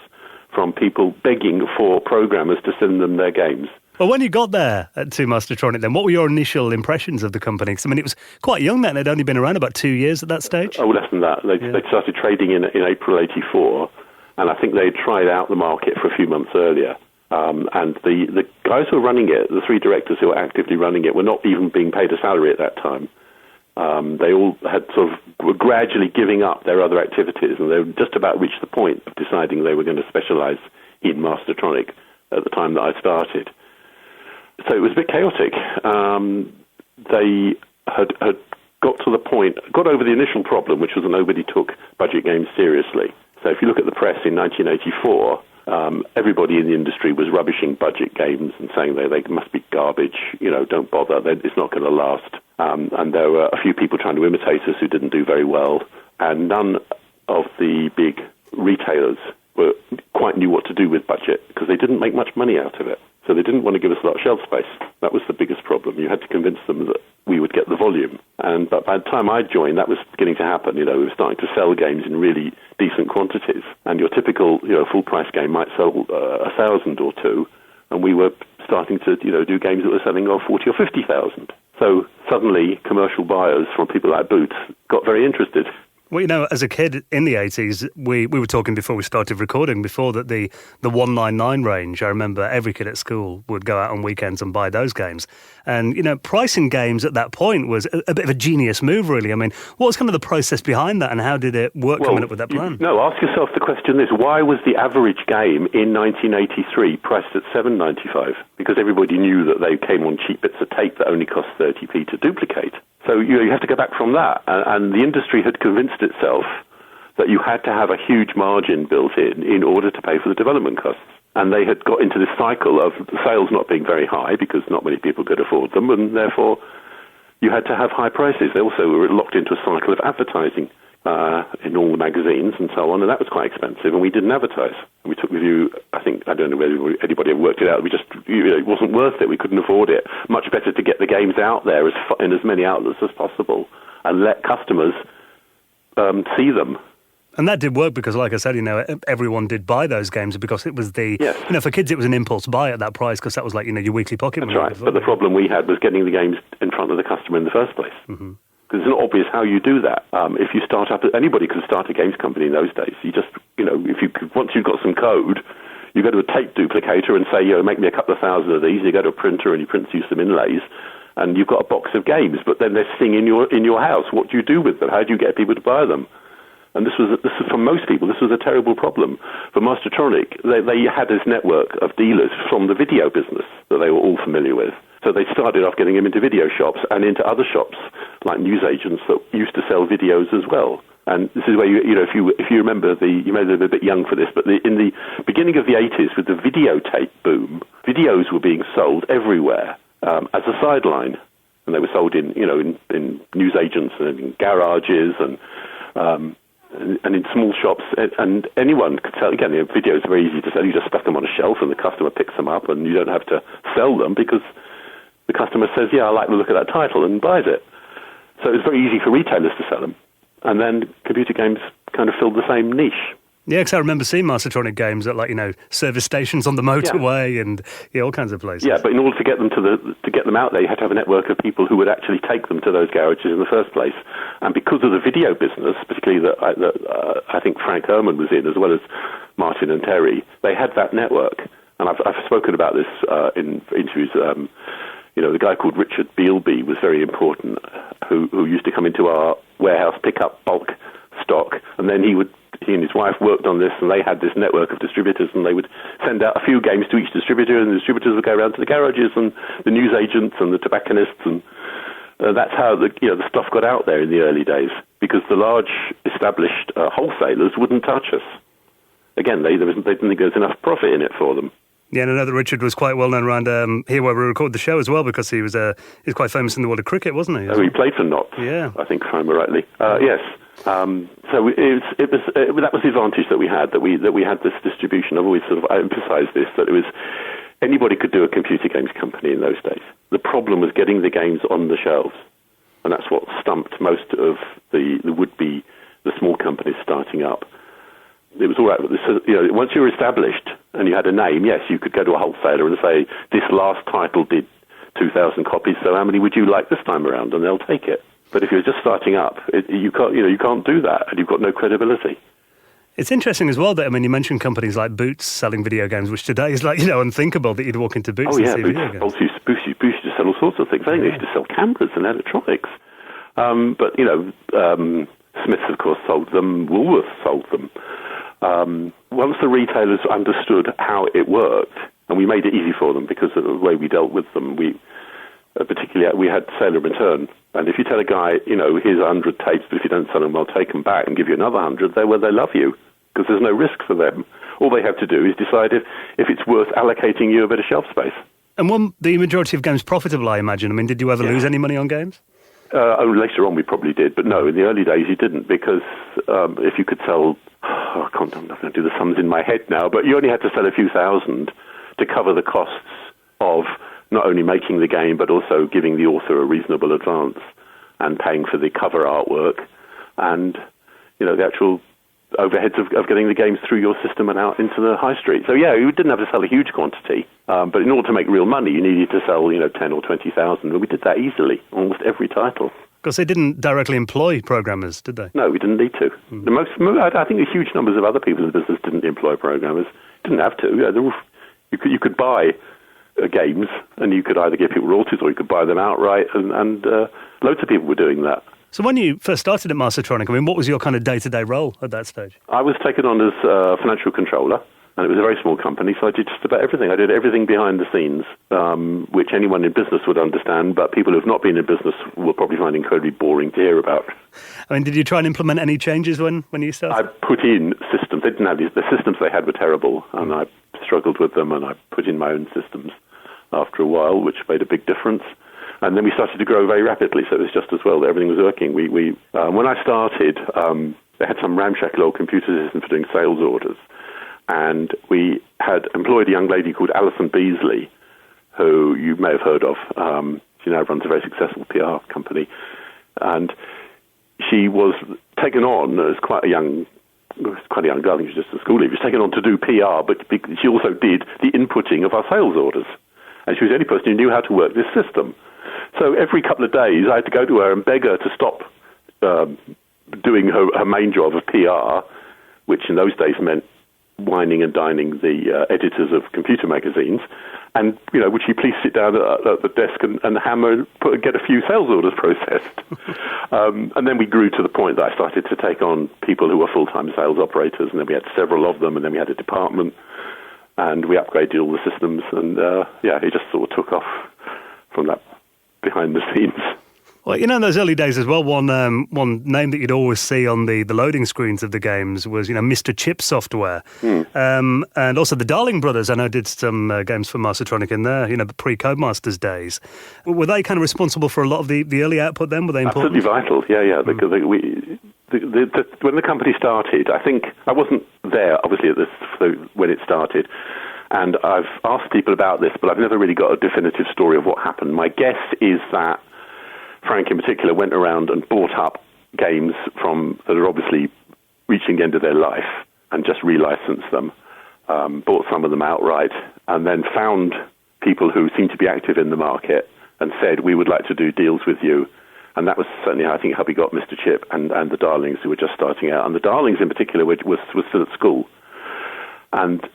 from people begging for programmers to send them their games. Well, when you got there to Mastertronic then, what were your initial impressions of the company? 'Cause, I mean, it was quite young then. They'd only been around about 2 years at that stage. Oh, less than that. They started trading in April 84, and I think they tried out the market for a few months earlier. And the guys who were running it, the three directors who were actively running it, were not even being paid a salary at that time. They all were gradually giving up their other activities, and they were just about reached the point of deciding they were going to specialize in Mastertronic at the time that I started. So it was a bit chaotic. They had got over the initial problem, which was that nobody took budget games seriously. So if you look at the press in 1984, everybody in the industry was rubbishing budget games and saying they must be garbage, don't bother, it's not going to last. And there were a few people trying to imitate us who didn't do very well, and none of the big retailers quite knew what to do with budget because they didn't make much money out of it. So they didn't want to give us a lot of shelf space. That was the biggest problem. You had to convince them that we would get the volume. But by the time I joined, that was beginning to happen. We were starting to sell games in really decent quantities. And your typical, full-price game might sell 1,000 or two, and we were starting to, do games that were selling 40 or 50,000. So suddenly, commercial buyers from people like Boots got very interested. Well, as a kid in the 80s, we were talking before we started recording, before that the 199 range, I remember every kid at school would go out on weekends and buy those games. And, pricing games at that point was a bit of a genius move, really. I mean, what was kind of the process behind that, and how did it work coming up with that plan? Ask yourself the question why was the average game in 1983 priced at $7.95? Because everybody knew that they came on cheap bits of tape that only cost 30p to duplicate. So you have to go back from that. And the industry had convinced itself that you had to have a huge margin built in order to pay for the development costs. And they had got into this cycle of sales not being very high because not many people could afford them, and therefore you had to have high prices. They also were locked into a cycle of advertising in all the magazines and so on, and that was quite expensive, and we didn't advertise. And we took the view, I don't know whether anybody ever worked it out, it wasn't worth it, we couldn't afford it. Much better to get the games out there in as many outlets as possible and let customers see them. And that did work because, like I said, everyone did buy those games because it was for kids it was an impulse buy at that price because that was like, your weekly pocket money. That's right, but the problem we had was getting the games in front of the customer in the first place. Mm-hmm. Because it's not obvious how you do that. If you start up, anybody could start a games company in those days. You just, once you've got some code, you go to a tape duplicator and say, make me a couple of thousand of these. You go to a printer and you print you some inlays, and you've got a box of games. But then they're sitting in your house. What do you do with them? How do you get people to buy them? And this was for most people, this was a terrible problem. For Mastertronic, they had this network of dealers from the video business that they were all familiar with. So they started off getting them into video shops and into other shops, like newsagents that used to sell videos as well. And this is where if you remember you may be a bit young for this, but in the beginning of the 80s, with the videotape boom, videos were being sold everywhere as a sideline, and they were sold in newsagents and in garages and in small shops, and anyone could sell. Again, videos are very easy to sell. You just stuck them on a shelf, and the customer picks them up, and you don't have to sell them because the customer says, "Yeah, I like the look of that title," and buys it. So it's very easy for retailers to sell them. And then computer games kind of filled the same niche. Yeah, because I remember seeing Mastertronic games at service stations on the motorway and all kinds of places. Yeah, but in order to get them to get them out there, you had to have a network of people who would actually take them to those garages in the first place. And because of the video business, particularly that I think Frank Herman was in, as well as Martin and Terry, they had that network. And I've spoken about this in interviews. The guy called Richard Bealby was very important, who used to come into our warehouse pick up bulk stock, and then he and his wife worked on this, and they had this network of distributors, and they would send out a few games to each distributor, and the distributors would go around to the garages and the newsagents and the tobacconists, and that's how the stuff got out there in the early days, because the large established wholesalers wouldn't touch us. Again, they didn't think there was enough profit in it for them. Yeah, and I know that Richard was quite well known around here where we recorded the show as well, because he was quite famous in the world of cricket, wasn't he? Oh, he played for Notts, yeah. I think, if I remember rightly. Yes. So that was the advantage that we had, that we had this distribution. I've always sort of emphasised this, that it was anybody could do a computer games company in those days. The problem was getting the games on the shelves, and that's what stumped most of the small companies starting up. It was all right, but once you were established and you had a name, yes, you could go to a wholesaler and say, this last title did 2,000 copies, so how many would you like this time around? And they'll take it. But if you're just starting up, you can't do that, and you've got no credibility. It's interesting as well that, you mentioned companies like Boots selling video games, which today is unthinkable that you'd walk into Boots and see video games. Boots used to sell all sorts of things. They used to sell cameras and electronics. But Smiths, of course, sold them. Woolworths sold them. Once the retailers understood how it worked, and we made it easy for them because of the way we dealt with them, particularly we had sale and return. And if you tell a guy, here's 100 tapes, but if you don't sell them, I'll take them back and give you another 100, they love you, because there's no risk for them. All they have to do is decide if it's worth allocating you a bit of shelf space. And were the majority of games profitable, I imagine? Did you ever lose any money on games? Later on we probably did, but no, in the early days you didn't, because if you could sell, I'm not going to do the sums in my head now, but you only had to sell a few thousand to cover the costs of not only making the game, but also giving the author a reasonable advance and paying for the cover artwork and, the actual overheads of getting the games through your system and out into the high street. So, you didn't have to sell a huge quantity, but in order to make real money, you needed to sell, 10 or 20,000, and we did that easily, almost every title. Because they didn't directly employ programmers, did they? No, we didn't need to. I think huge numbers of other people in the business didn't employ programmers. Didn't have to. You could buy games, and you could either give people royalties or you could buy them outright, and loads of people were doing that. So when you first started at Mastertronic, what was your kind of day-to-day role at that stage? I was taken on as financial controller, and it was a very small company, so I did just about everything. I did everything behind the scenes, which anyone in business would understand, but people who have not been in business will probably find incredibly boring to hear about. Did you try and implement any changes when you started? I put in systems. They didn't have the systems they had were terrible, and I struggled with them, and I put in my own systems after a while, which made a big difference. And then we started to grow very rapidly, so it was just as well that everything was working. When I started, they had some ramshackle old computer system for doing sales orders, and we had employed a young lady called Alison Beasley, who you may have heard of. She now runs a very successful PR company, and she was taken on as quite a young girl. I think she was just a school leaver. She was taken on to do PR, but she also did the inputting of our sales orders. And she was the only person who knew how to work this system. So every couple of days, I had to go to her and beg her to stop doing her main job of PR, which in those days meant whining and dining the editors of computer magazines. And, would she please sit down at the desk and hammer and get a few sales orders processed? And then we grew to the point that I started to take on people who were full-time sales operators, and then we had several of them, and then we had a department. And we upgraded all the systems, and it just sort of took off from that behind the scenes. Well, in those early days as well, one name that you'd always see on the loading screens of the games was, Mr. Chip Software. And also the Darling Brothers, I know, did some games for Mastertronic in there, the pre-Codemasters days. Were they kind of responsible for a lot of the early output then? Were they important? Absolutely vital, yeah. Because when the company started, I think I wasn't there, obviously, when it started, and I've asked people about this, but I've never really got a definitive story of what happened. My guess is that Frank, in particular, went around and bought up games that are obviously reaching the end of their life and just relicensed them, bought some of them outright, and then found people who seemed to be active in the market and said, we would like to do deals with you. And that was certainly, I think, how we got Mr. Chip and the Darlings, who were just starting out. And the Darlings, in particular, were still at school. And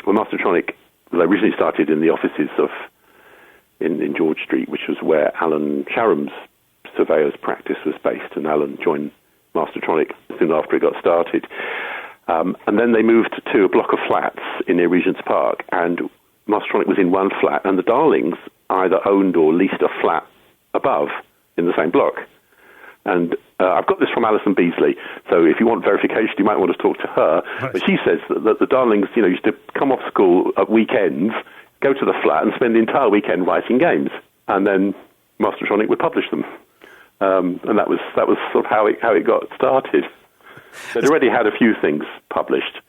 Mastertronic, they originally started in the offices in George Street, which was where Alan Sharham's surveyor's practice was based, and Alan joined Mastertronic soon after it got started. And then they moved to a block of flats in near Regent's Park, and Mastertronic was in one flat, and the Darlings either owned or leased a flat above in the same block. And I've got this from Alison Beasley, so if you want verification, you might want to talk to her. Right. But she says that the Darlings, used to come off school at weekends, go to the flat and spend the entire weekend writing games, and then Mastertronic would publish them. And that was sort of how it got started. They'd already had a few things published.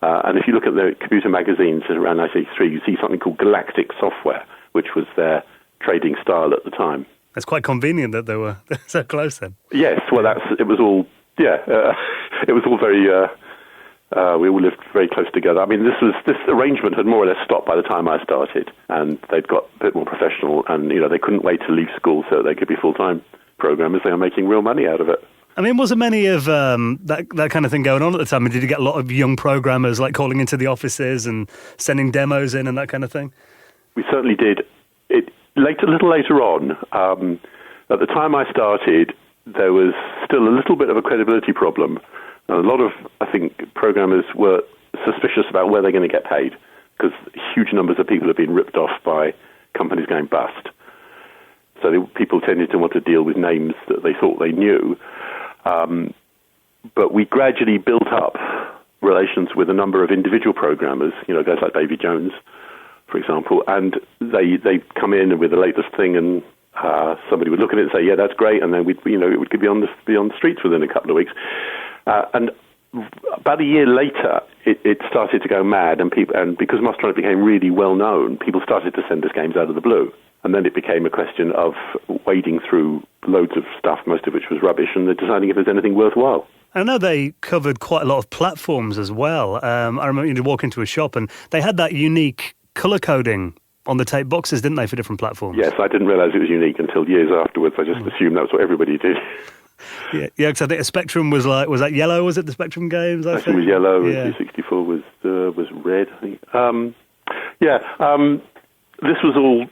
And if you look at the computer magazines around 1983, you see something called Galactic Software, which was their trading style at the time. It's quite convenient that they were so close then. Yes, well, it was all very. We all lived very close together. I mean, this arrangement had more or less stopped by the time I started, and they'd got a bit more professional, and they couldn't wait to leave school so they could be full-time programmers. They were making real money out of it. I mean, was there many of that kind of thing going on at the time? Did you get a lot of young programmers like calling into the offices and sending demos in and that kind of thing? We certainly did. A little later on, at the time I started, there was still a little bit of a credibility problem. A lot of, I think, programmers were suspicious about where they're going to get paid, because huge numbers of people have been ripped off by companies going bust. So people tended to want to deal with names that they thought they knew. But we gradually built up relations with a number of individual programmers, guys like Davy Jones, for example, and they come in with the latest thing, and somebody would look at it and say, "Yeah, that's great," and then it would be on the streets within a couple of weeks. And about a year later, it started to go mad, and because Mastertronic became really well known, people started to send us games out of the blue, and then it became a question of wading through loads of stuff, most of which was rubbish, and deciding if there's anything worthwhile. I know they covered quite a lot of platforms as well. I remember you'd walk into a shop and they had that unique colour coding on the tape boxes, didn't they, for different platforms? Yes, I didn't realise it was unique until years afterwards. I just assumed that was what everybody did. Yeah, because I think Spectrum was that yellow? Was it the Spectrum games? Spectrum was yellow, and C64 was red, I think. This was all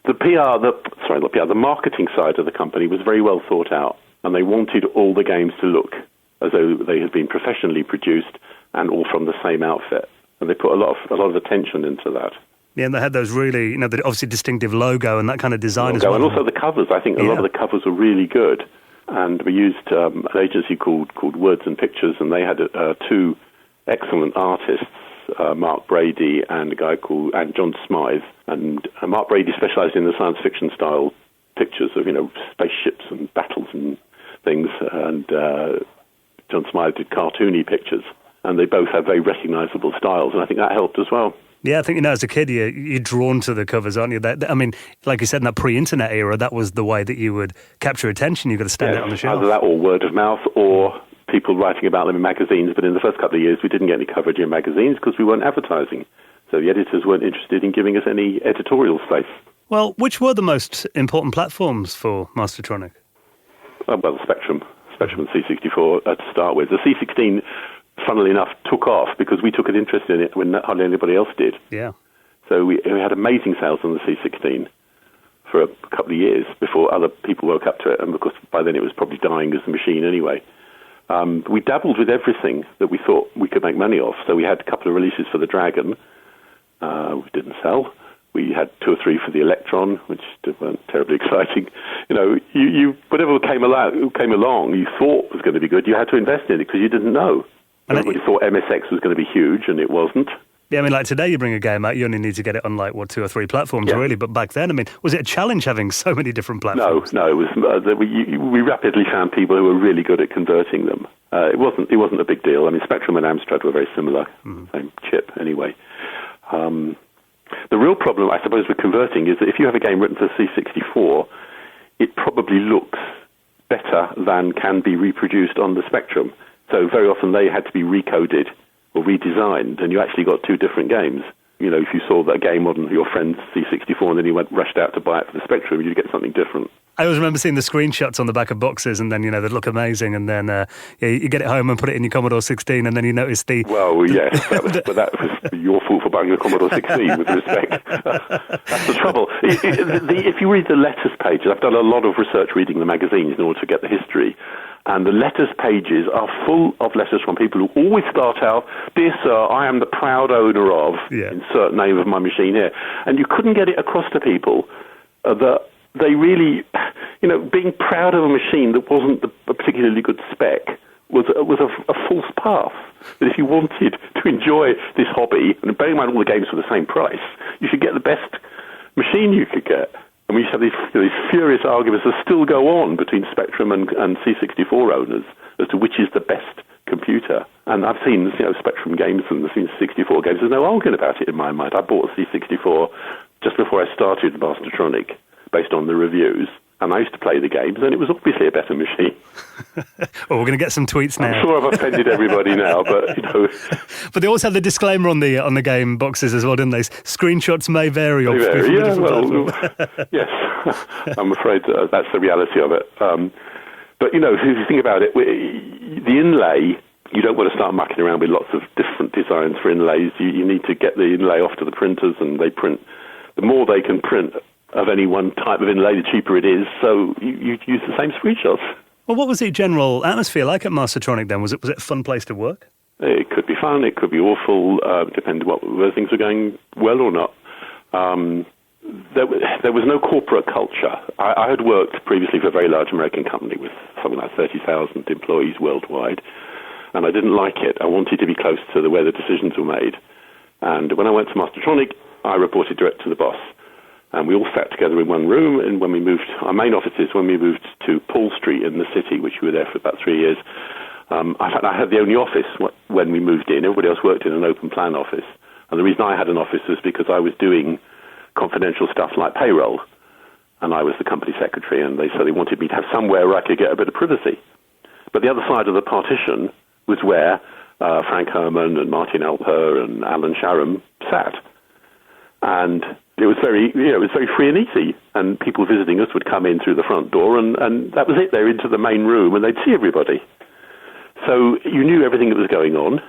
the marketing side of the company was very well thought out, and they wanted all the games to look as though they had been professionally produced and all from the same outfit. And they put a lot of attention into that. Yeah, and they had those really, the obviously distinctive logo and that kind of design as well. And also the covers. I think a lot of the covers were really good. And we used an agency called Words and Pictures, and they had two excellent artists, Mark Brady and a guy called John Smythe. And Mark Brady specialised in the science fiction style pictures of spaceships and battles and things, and John Smythe did cartoony pictures. And they both have very recognisable styles, and I think that helped as well. Yeah, I think, as a kid, you're drawn to the covers, aren't you? I mean, like you said, in that pre-internet era, that was the way that you would capture attention. You've got to stand out on the shelf. Either that or word of mouth or people writing about them in magazines. But in the first couple of years, we didn't get any coverage in magazines because we weren't advertising. So the editors weren't interested in giving us any editorial space. Well, which were the most important platforms for Mastertronic? Well, Spectrum and C64 to start with. The C16... funnily enough, took off because we took an interest in it when hardly anybody else did. Yeah. So we had amazing sales on the C16 for a couple of years before other people woke up to it, and because by then it was probably dying as a machine anyway. We dabbled with everything that we thought we could make money off. So we had a couple of releases for the Dragon, which didn't sell. We had 2 or 3 for the Electron, which weren't terribly exciting. You whatever came along, you thought was going to be good. You had to invest in it because you didn't know. Everybody thought MSX was going to be huge, and it wasn't. Yeah, I mean, like today you bring a game out, you only need to get it on 2 or 3 platforms, really. But back then, I mean, was it a challenge having so many different platforms? No, it was. We rapidly found people who were really good at converting them. It wasn't a big deal. I mean, Spectrum and Amstrad were very similar, same chip anyway. The real problem, I suppose, with converting is that if you have a game written for C64, it probably looks better than can be reproduced on the Spectrum. So very often they had to be recoded or redesigned, and you actually got 2 different games. If you saw that game on your friend's C64 and then you rushed out to buy it for the Spectrum, you'd get something different. I always remember seeing the screenshots on the back of boxes, and then, you know, they'd look amazing, and then you get it home and put it in your Commodore 16, and then you notice the... Well, yes, but that was your fault for buying a Commodore 16, with respect. That's the trouble. If you read the letters pages, I've done a lot of research reading the magazines in order to get the history, and the letters pages are full of letters from people who always start out, "Dear sir, I am the proud owner of," insert name of my machine here. And you couldn't get it across to people that they really, you know, being proud of a machine that wasn't a particularly good spec was a false path. That if you wanted to enjoy this hobby, and bearing in mind all the games were the same price, you should get the best machine you could get. And we used to have these furious arguments that still go on between Spectrum and C64 owners as to which is the best computer. And I've seen, you know, Spectrum games and I've seen 64 games. There's no arguing about it in my mind. I bought a C64 just before I started Mastertronic, based on the reviews. And I used to play the games, and it was obviously a better machine. Well, we're going to get some tweets now. I'm sure I've offended everybody now, but, you know... But they always have the disclaimer on the game boxes as well, didn't they? Screenshots may vary. Yeah, well, yes. I'm afraid that's the reality of it. But, you know, if you think about it, the inlay, you don't want to start mucking around with lots of different designs for inlays. You need to get the inlay off to the printers, and they print. The more they can print of any one type of inlay, the cheaper it is. So you use the same screenshots. Well, what was the general atmosphere like at Mastertronic then? Was it a fun place to work? It could be fun, it could be awful, depending whether things were going well or not. There was no corporate culture. I had worked previously for a very large American company with something like 30,000 employees worldwide, and I didn't like it. I wanted to be close to where the decisions were made. And when I went to Mastertronic, I reported direct to the boss. And we all sat together in one room, and when we moved, our main offices, when we moved to Paul Street in the city, which we were there for about 3 years, I had the only office when we moved in. Everybody else worked in an open plan office. And the reason I had an office was because I was doing confidential stuff like payroll, and I was the company secretary, and so they wanted me to have somewhere where I could get a bit of privacy. But the other side of the partition was where Frank Herman and Martin Alper and Alan Sharam sat. And it was very free and easy, and people visiting us would come in through the front door, and that was it. They were into the main room, and they'd see everybody. So you knew everything that was going on,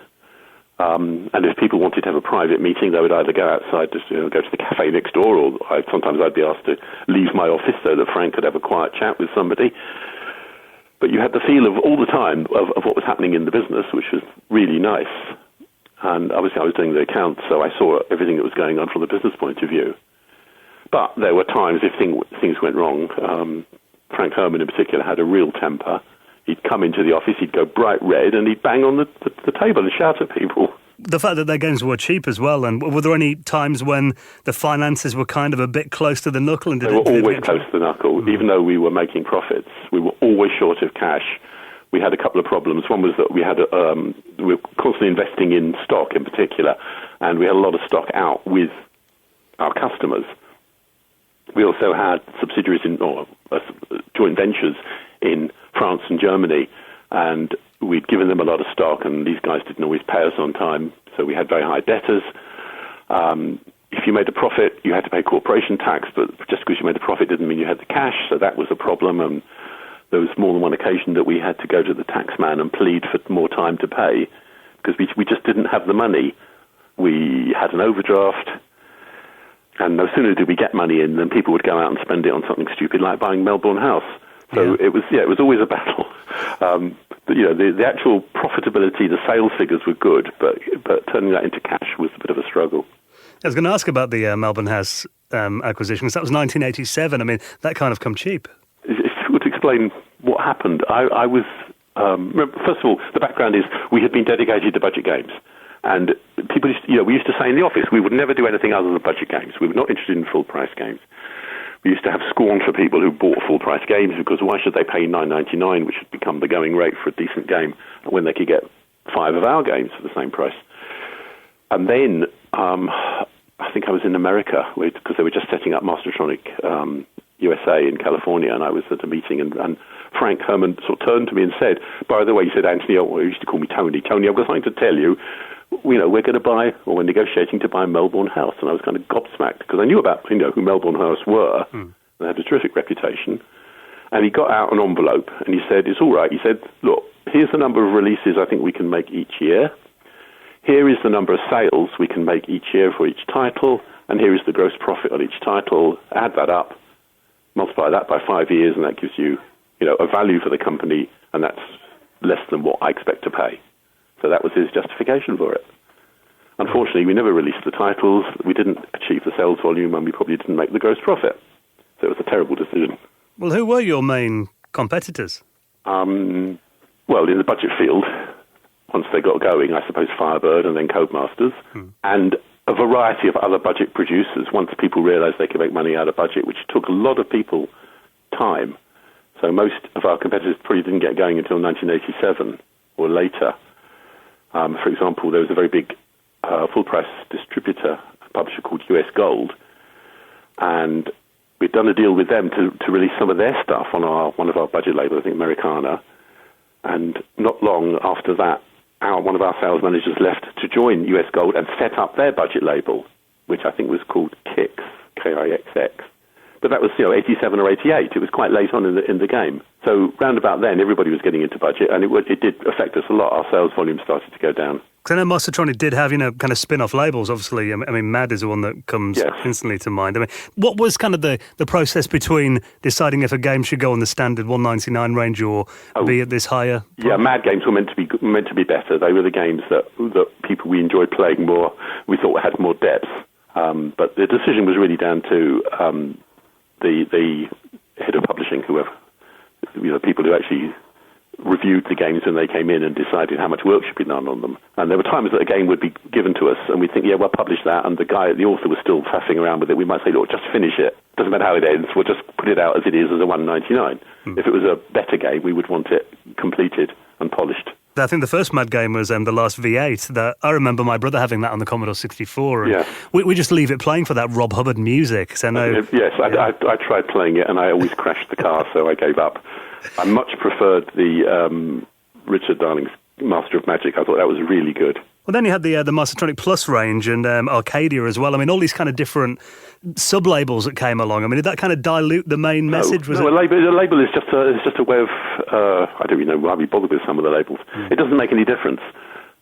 and if people wanted to have a private meeting, they would either go outside, go to the cafe next door, or sometimes I'd be asked to leave my office so that Frank could have a quiet chat with somebody. But you had the feel of all the time of what was happening in the business, which was really nice. And obviously I was doing the accounts, so I saw everything that was going on from the business point of view. But there were times if things went wrong. Frank Herman in particular had a real temper. He'd come into the office, he'd go bright red, and he'd bang on the table and shout at people. The fact that their games were cheap as well, and were there any times when the finances were kind of a bit close to the knuckle? And they were always close to the knuckle. Even though we were making profits, we were always short of cash. We had a couple of problems. One was that we were constantly investing in stock in particular, and we had a lot of stock out with our customers. We also had subsidiaries or joint ventures in France and Germany, and we'd given them a lot of stock, and these guys didn't always pay us on time, so we had very high debtors. If you made a profit, you had to pay corporation tax, but just because you made a profit didn't mean you had the cash, so that was a problem. And there was more than one occasion that we had to go to the taxman and plead for more time to pay because we just didn't have the money. We had an overdraft, and no sooner did we get money in than people would go out and spend it on something stupid like buying Melbourne House. So it was always a battle. The actual profitability, the sales figures were good, but turning that into cash was a bit of a struggle. I was going to ask about the Melbourne House acquisition, because that was 1987. I mean, that kind of come cheap. To explain what happened, I was first of all, the background is we had been dedicated to budget games, and people we used to say in the office we would never do anything other than budget games. We were not interested in full price games. We used to have scorn for people who bought full price games because why should they pay $9.99, which had become the going rate for a decent game, when they could get 5 of our games for the same price? And then I think I was in America because they were just setting up Mastertronic USA in California, and I was at a meeting, and Frank Herman sort of turned to me and said, by the way, he said, Anthony, he used to call me Tony, I've got something to tell you. We're going to buy, or we're negotiating to buy Melbourne House. And I was kind of gobsmacked because I knew about, who Melbourne House were. They had a terrific reputation. And he got out an envelope and he said, it's all right. He said, look, here's the number of releases I think we can make each year. Here is the number of sales we can make each year for each title. And here is the gross profit on each title. Add that up, multiply that by 5 years, and that gives you, a value for the company, and that's less than what I expect to pay. So that was his justification for it. Unfortunately, we never released the titles, we didn't achieve the sales volume, and we probably didn't make the gross profit. So it was a terrible decision. Well, who were your main competitors? Well, in the budget field, once they got going, I suppose Firebird and then Codemasters, and a variety of other budget producers once people realised they could make money out of budget, which took a lot of people time. So most of our competitors probably didn't get going until 1987 or later. For example, there was a very big full-price distributor, a publisher called US Gold, and we'd done a deal with them to release some of their stuff on one of our budget labels, I think Americana, and not long after that, one of our sales managers left to join US Gold and set up their budget label, which I think was called Kix, Kixx. But that was 87 or 88. It was quite late on in the game. So round about then, everybody was getting into budget, and it did affect us a lot. Our sales volume started to go down. Because I know Mastertronic did have, kind of spin-off labels, obviously. I mean, Mad is the one that comes instantly to mind. I mean, what was kind of the process between deciding if a game should go on the standard $1.99 range or be at this higher price? Yeah, Mad games were meant to be better. They were the games that people we enjoyed playing more, we thought had more depth. But the decision was really down to the head of publishing, whoever, people who actually reviewed the games when they came in and decided how much work should be done on them. And there were times that a game would be given to us and we'd think, we'll publish that, and the author was still faffing around with it. We might say, look, just finish it. Doesn't matter how it ends, we'll just put it out as it is as a $1.99. If it was a better game, we would want it completed and polished. I think the first Mad game was the last V8. That I remember my brother having that on the Commodore 64. And we just leave it playing for that Rob Hubbard music. So I tried playing it and I always crashed the car, so I gave up. I much preferred the Richard Darling's Master of Magic. I thought that was really good. Well, then you had the Mastertronic Plus range and Arcadia as well. I mean, all these kind of different sub-labels that came along. I mean, did that kind of dilute the main message? A label is just a way of, I don't even know why we bother with some of the labels. It doesn't make any difference.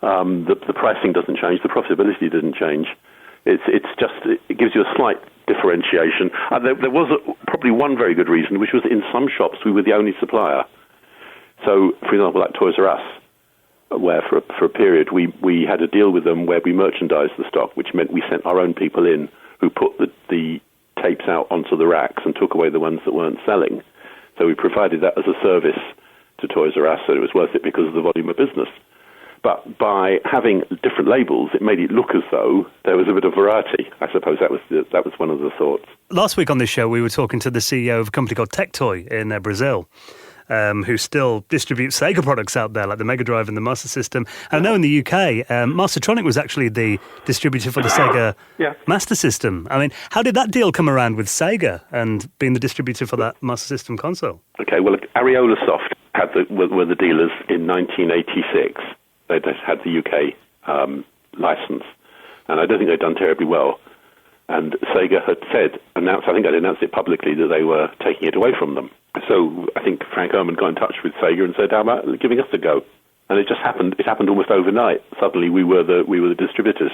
The pricing doesn't change. The profitability didn't change. It gives you a slight differentiation. There was probably one very good reason, which was in some shops we were the only supplier. So, for example, like Toys R Us, where for a period we had a deal with them where we merchandised the stock, which meant we sent our own people in who put the tapes out onto the racks and took away the ones that weren't selling. So we provided that as a service to Toys R Us, so it was worth it because of the volume of business. But by having different labels, it made it look as though there was a bit of variety. I suppose that was one of the thoughts. Last week on this show, we were talking to the CEO of a company called Tectoy in Brazil, who still distributes Sega products out there, like the Mega Drive and the Master System. And I know in the UK, Mastertronic was actually the distributor for the Sega Master System. I mean, how did that deal come around with Sega and being the distributor for that Master System console? Okay, well, Areola Soft were the dealers in 1986. They had the UK license, and I don't think they'd done terribly well. And Sega had announced, I think I'd announced it publicly, that they were taking it away from them. So I think Frank Oman got in touch with Sega and said, how about giving us a go? And it just happened. It happened almost overnight. Suddenly we were the distributors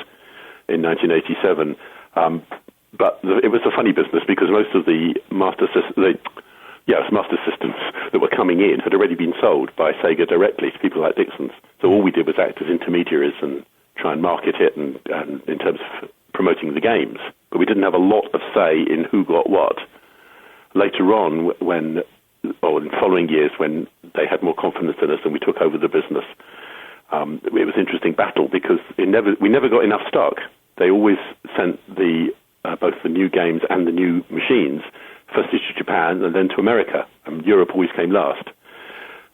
in 1987. But it was a funny business because most of the Master Systems that were coming in had already been sold by Sega directly to people like Dixon's. So all we did was act as intermediaries and try and market it and in terms of promoting the games. But we didn't have a lot of say in who got what. Later on, in following years, when they had more confidence in us and we took over the business, it was an interesting battle because we never got enough stock. They always sent both the new games and the new machines firstly to Japan and then to America. Europe always came last.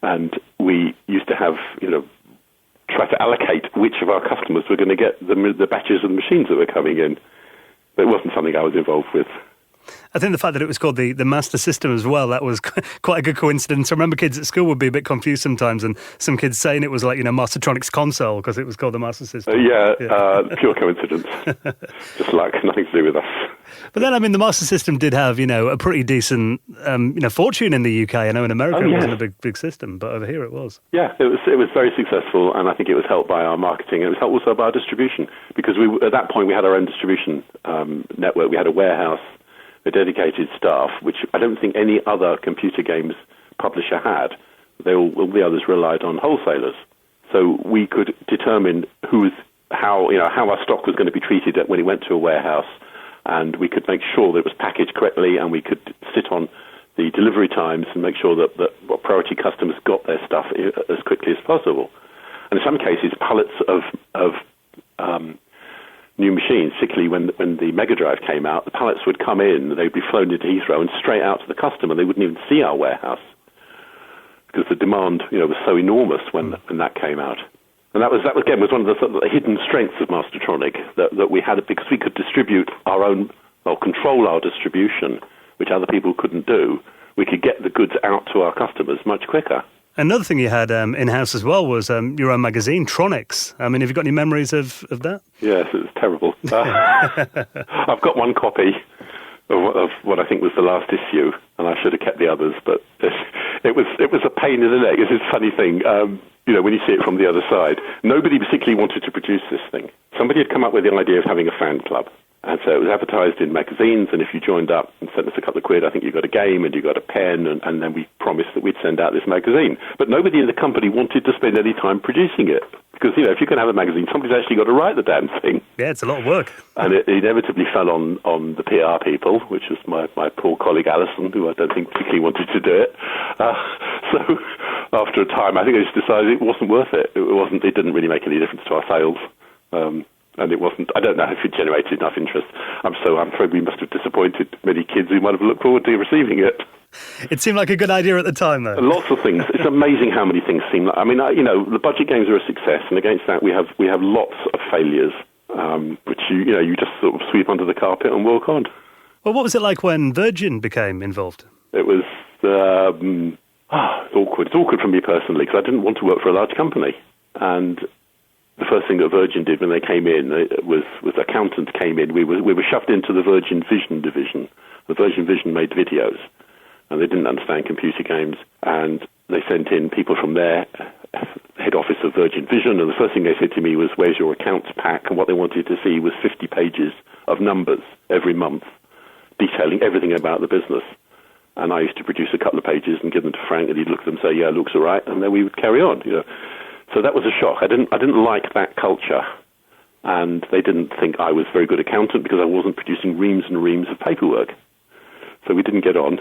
And we used to have, try to allocate which of our customers were going to get the batches of the machines that were coming in. But it wasn't something I was involved with. I think the fact that it was called the Master System as well, that was quite a good coincidence. I remember kids at school would be a bit confused sometimes, and some kids saying it was like, Mastertronic's console because it was called the Master System. Pure coincidence. Just luck, nothing to do with us. But then, the Master System did have, a pretty decent, fortune in the UK. I know in America it wasn't a big system, but over here it was. Yeah, it was very successful, and I think it was helped by our marketing. It was helped also by our distribution, because at that point we had our own distribution network. We had a warehouse, a dedicated staff, which I don't think any other computer games publisher had. All the others relied on wholesalers. So we could determine how our stock was going to be treated when it went to a warehouse, and we could make sure that it was packaged correctly, and we could sit on the delivery times and make sure that priority customers got their stuff as quickly as possible. And in some cases, pallets of new machines, particularly when the Mega Drive came out, the pallets would come in, they'd be flown into Heathrow and straight out to the customer. They wouldn't even see our warehouse because the demand, was so enormous when that came out. And that was again one of the hidden strengths of Mastertronic that we had, because we could distribute our own, control our distribution, which other people couldn't do. We could get the goods out to our customers much quicker. Another thing you had in-house as well was your own magazine, Tronics. Have you got any memories of that? Yes, it was terrible. I've got one copy of what I think was the last issue, and I should have kept the others, but it was a pain in the neck. It's a funny thing, when you see it from the other side. Nobody particularly wanted to produce this thing. Somebody had come up with the idea of having a fan club. And so it was advertised in magazines, and if you joined up and sent us a couple of quid, I think you got a game and you got a pen, and then we promised that we'd send out this magazine. But nobody in the company wanted to spend any time producing it. Because, if you're going to have a magazine, somebody's actually got to write the damn thing. Yeah, it's a lot of work. And it inevitably fell on the PR people, which was my poor colleague Alison, who I don't think particularly wanted to do it. So after a time, I think I just decided it wasn't worth it. It didn't really make any difference to our sales. And it wasn't, I don't know if it generated enough interest. I'm afraid we must have disappointed many kids who might have looked forward to receiving it. It seemed like a good idea at the time, though. Lots of things. It's amazing how many things seem like, the budget games are a success, and against that we have lots of failures, which you just sort of sweep under the carpet and walk on. Well, what was it like when Virgin became involved? It was, it's awkward. It's awkward for me personally, because I didn't want to work for a large company. And the first thing that Virgin did when they came in was accountants came in. We were shoved into the Virgin Vision division. The Virgin Vision made videos, and they didn't understand computer games. And they sent in people from their head office of Virgin Vision, and the first thing they said to me was, "Where's your accounts pack?" And what they wanted to see was 50 pages of numbers every month, detailing everything about the business. And I used to produce a couple of pages and give them to Frank, and he'd look at them and say, "Yeah, it looks all right," and then we would carry on. So that was a shock. I didn't like that culture, and they didn't think I was a very good accountant because I wasn't producing reams and reams of paperwork. So we didn't get on.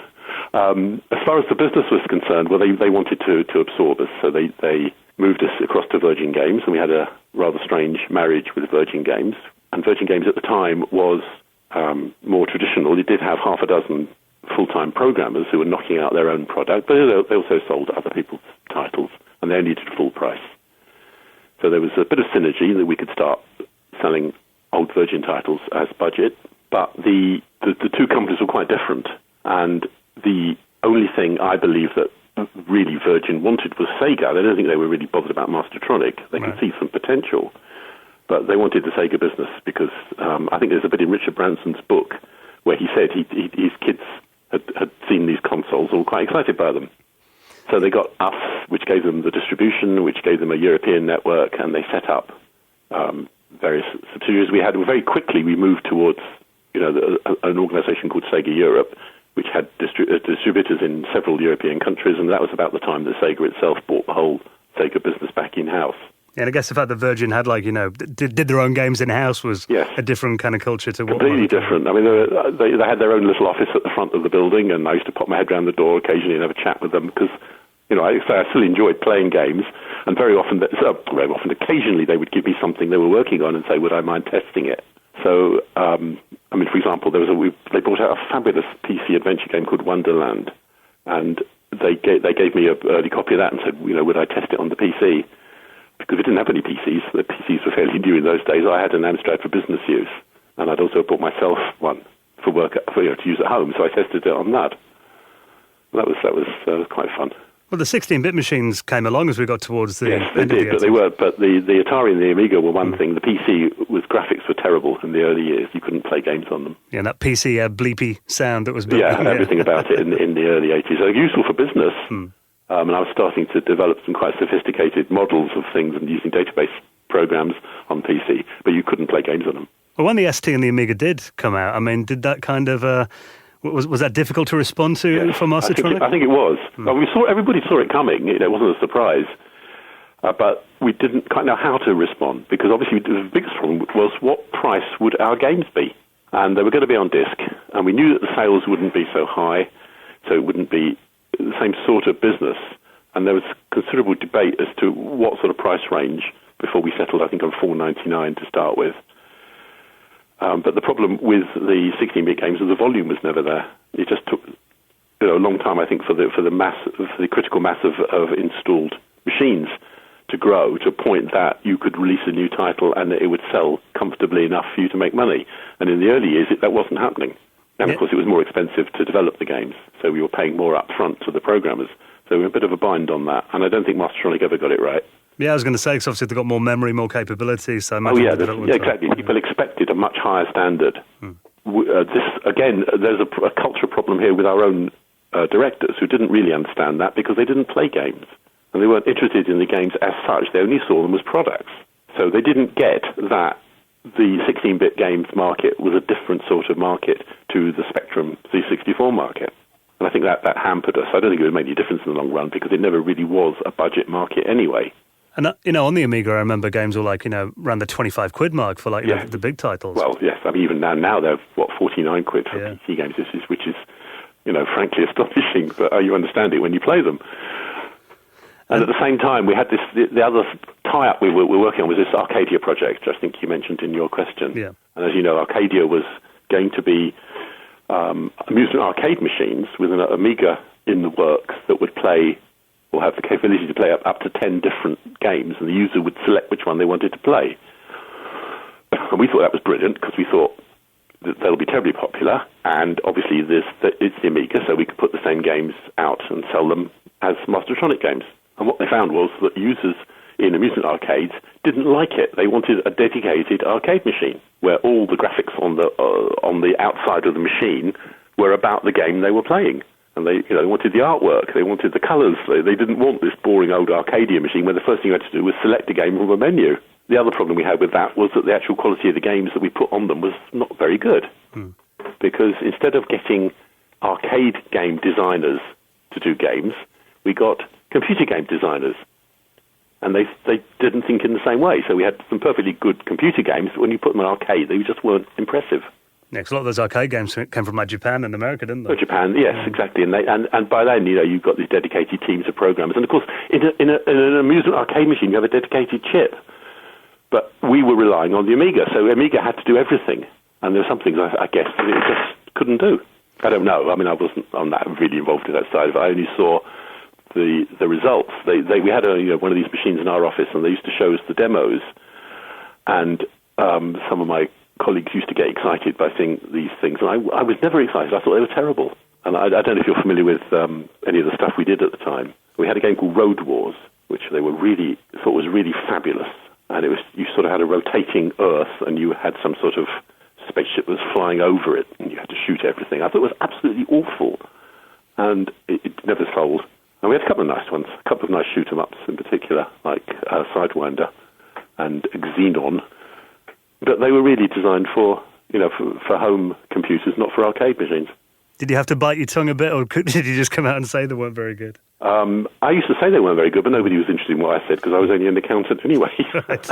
As far as the business was concerned, well, they wanted to absorb us, so they moved us across to Virgin Games, and we had a rather strange marriage with Virgin Games. And Virgin Games at the time was more traditional. It did have half a dozen full-time programmers who were knocking out their own product, but they also sold other people's titles, and they only did full price. So there was a bit of synergy that we could start selling old Virgin titles as budget, but the two companies were quite different. And the only thing I believe that really Virgin wanted was Sega. I don't think they were really bothered about Mastertronic. They could see some potential, but they wanted the Sega business because I think there's a bit in Richard Branson's book where he said his kids had seen these consoles and were quite excited by them. So they got us, which gave them the distribution, which gave them a European network, and they set up various subsidiaries. Very quickly we moved towards an organisation called Sega Europe, which had distributors in several European countries, and that was about the time that Sega itself bought the whole Sega business back in-house. Yeah, and I guess the fact that Virgin had, did their own games in-house was a different kind of culture to what... Completely different. I mean, they had their own little office at the front of the building, and I used to pop my head around the door occasionally and have a chat with them, because, I still enjoyed playing games, and very often, occasionally they would give me something they were working on and say, would I mind testing it? So, for example, they brought out a fabulous PC adventure game called Wonderland, and they gave me an early copy of that and said, would I test it on the PC? Because we didn't have any PCs. The PCs were fairly new in those days. I had an Amstrad for business use, and I'd also bought myself one for work to use at home. So I tested it on that. That was quite fun. Well, the 16-bit machines came along as we got towards the yes, they end of did, the but they 80s. were. But the Atari and the Amiga were one thing. The PC graphics were terrible in the early years. You couldn't play games on them. Yeah, and that PC bleepy sound that was built. Yeah, everything about it in the early 80s. They were useful for business. And I was starting to develop some quite sophisticated models of things and using database programs on PC, but you couldn't play games on them. Well, when the ST and the Amiga did come out, I mean, did that kind of... Was that difficult to respond to for Mastertronic? I think it was. Everybody saw it coming. It wasn't a surprise. But we didn't quite know how to respond, because obviously the biggest problem was what price would our games be? And they were going to be on disc, and we knew that the sales wouldn't be so high, so it wouldn't be the same sort of business. And there was considerable debate as to what sort of price range before we settled, I think, on $4.99 to start with. But the problem with the 16-bit games was the volume was never there. It just took a long time, I think, for the critical mass of installed machines to grow to a point that you could release a new title and it would sell comfortably enough for you to make money. And in the early years, that wasn't happening. And of course, it was more expensive to develop the games, so we were paying more up front to the programmers. So we were a bit of a bind on that, and I don't think Mastertronic ever got it right. Yeah, I was going to say, because obviously they've got more memory, more capability, so... Exactly. People expected a much higher standard. There's a culture problem here with our own directors who didn't really understand that because they didn't play games. And they weren't interested in the games as such. They only saw them as products. So they didn't get that the 16-bit games market was a different sort of market to the Spectrum C64 market. And I think that hampered us. I don't think it would make any difference in the long run because it never really was a budget market anyway. And, on the Amiga, I remember games were like, around the 25 quid mark for the big titles. Well, yes. I mean, even now they're, 49 quid for PC games, which is, frankly astonishing. But you understand it when you play them. And at the same time, we had the other tie-up we were working on was this Arcadia project, which I think you mentioned in your question. Yeah. And as you know, Arcadia was going to be amusement arcade machines with an Amiga in the works that would play or have the capability to play up to 10 different games, and the user would select which one they wanted to play. And we thought that was brilliant because we thought that they'll be terribly popular, and obviously it's the Amiga, so we could put the same games out and sell them as Mastertronic games. And what they found was that users in amusement arcades didn't like it. They wanted a dedicated arcade machine where all the graphics on the outside of the machine were about the game they were playing. And they wanted the artwork, they wanted the colours. They didn't want this boring old Arcadia machine where the first thing you had to do was select a game from a menu. The other problem we had with that was that the actual quality of the games that we put on them was not very good. Because instead of getting arcade game designers to do games, we got computer game designers. And they didn't think in the same way. So we had some perfectly good computer games, but when you put them in arcade, they just weren't impressive. Yeah, because a lot of those arcade games came from Japan and America, didn't they? Japan, yes, exactly. And by then, you've got these dedicated teams of programmers. And of course, in an amusement arcade machine, you have a dedicated chip. But we were relying on the Amiga, so Amiga had to do everything. And there were some things, I guess, that it just couldn't do. I don't know. I mean, I wasn't on that really involved in that side, but I only saw the results. We had one of these machines in our office, and they used to show us the demos. And some of my colleagues used to get excited by seeing these things, and I was never excited. I thought they were terrible. And I don't know if you're familiar with any of the stuff we did at the time. We had a game called Road Wars, which they were thought was really fabulous. And it was, you sort of had a rotating Earth, and you had some sort of spaceship that was flying over it, and you had to shoot everything. I thought it was absolutely awful, and it never sold. And we had a couple of nice ones, a couple of nice shoot-em-ups in particular, like Sidewinder and Xenon. But they were really designed for home computers, not for arcade machines. Did you have to bite your tongue a bit, or did you just come out and say they weren't very good? I used to say they weren't very good, but nobody was interested in what I said because I was only an accountant anyway. Right.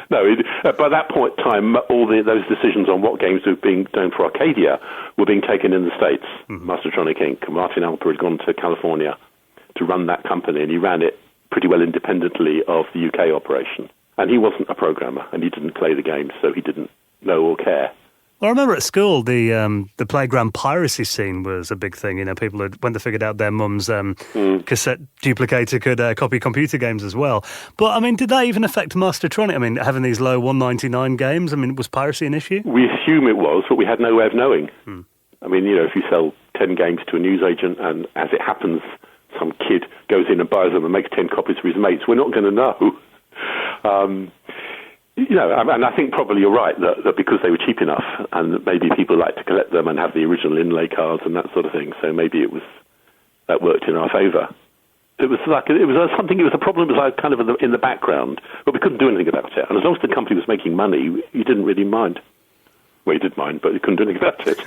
No, by that point in time, all those decisions on what games were being done for Arcadia were being taken in the States. Mm-hmm. Mastertronic Inc. Martin Alper had gone to California to run that company, and he ran it pretty well independently of the UK operation. And he wasn't a programmer, and he didn't play the games, so he didn't know or care. Well, I remember at school, the playground piracy scene was a big thing. People when they figured out their mum's cassette duplicator could copy computer games as well. But, I mean, did that even affect Mastertronic? I mean, having these low $1.99 games, was piracy an issue? We assume it was, but we had no way of knowing. I mean, if you sell 10 games to a newsagent and, as it happens, some kid goes in and buys them and makes 10 copies for his mates, we're not going to know. And I think probably you're right that because they were cheap enough and maybe people like to collect them and have the original inlay cards and that sort of thing, so maybe that worked in our favour. It was a problem. It was like kind of in the background, but we couldn't do anything about it. And as long as the company was making money, you didn't really mind. Well, you did mind, but you couldn't do anything about it.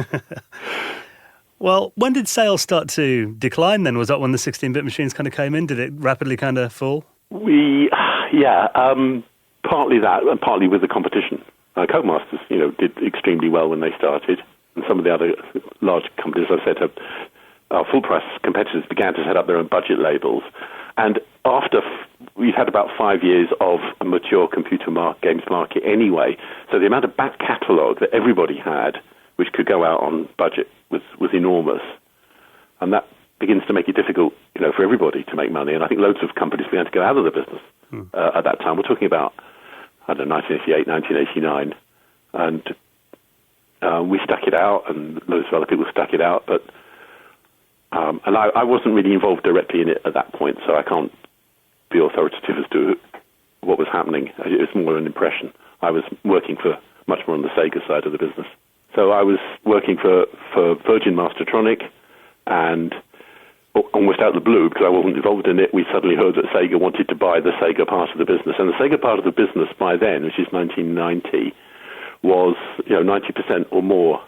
Well, when did sales start to decline then? Was that when the 16-bit machines kind of came in? Did it rapidly kind of fall? Partly that, and partly with the competition. Codemasters, did extremely well when they started, and some of the other large companies, as I said, our full-price competitors began to set up their own budget labels. And after we've had about 5 years of a mature computer games market anyway, so the amount of back catalogue that everybody had, which could go out on budget, was enormous. And that begins to make it difficult, for everybody to make money. And I think loads of companies began to go out of the business at that time. We're talking about, 1988, 1989. And we stuck it out, and loads of other people stuck it out. But and I wasn't really involved directly in it at that point, so I can't be authoritative as to what was happening. It was more an impression. I was working for much more on the Sega side of the business. So I was working for Virgin Mastertronic, and almost out of the blue, because I wasn't involved in it, we suddenly heard that Sega wanted to buy the Sega part of the business. And the Sega part of the business by then, which is 1990, was 90% or more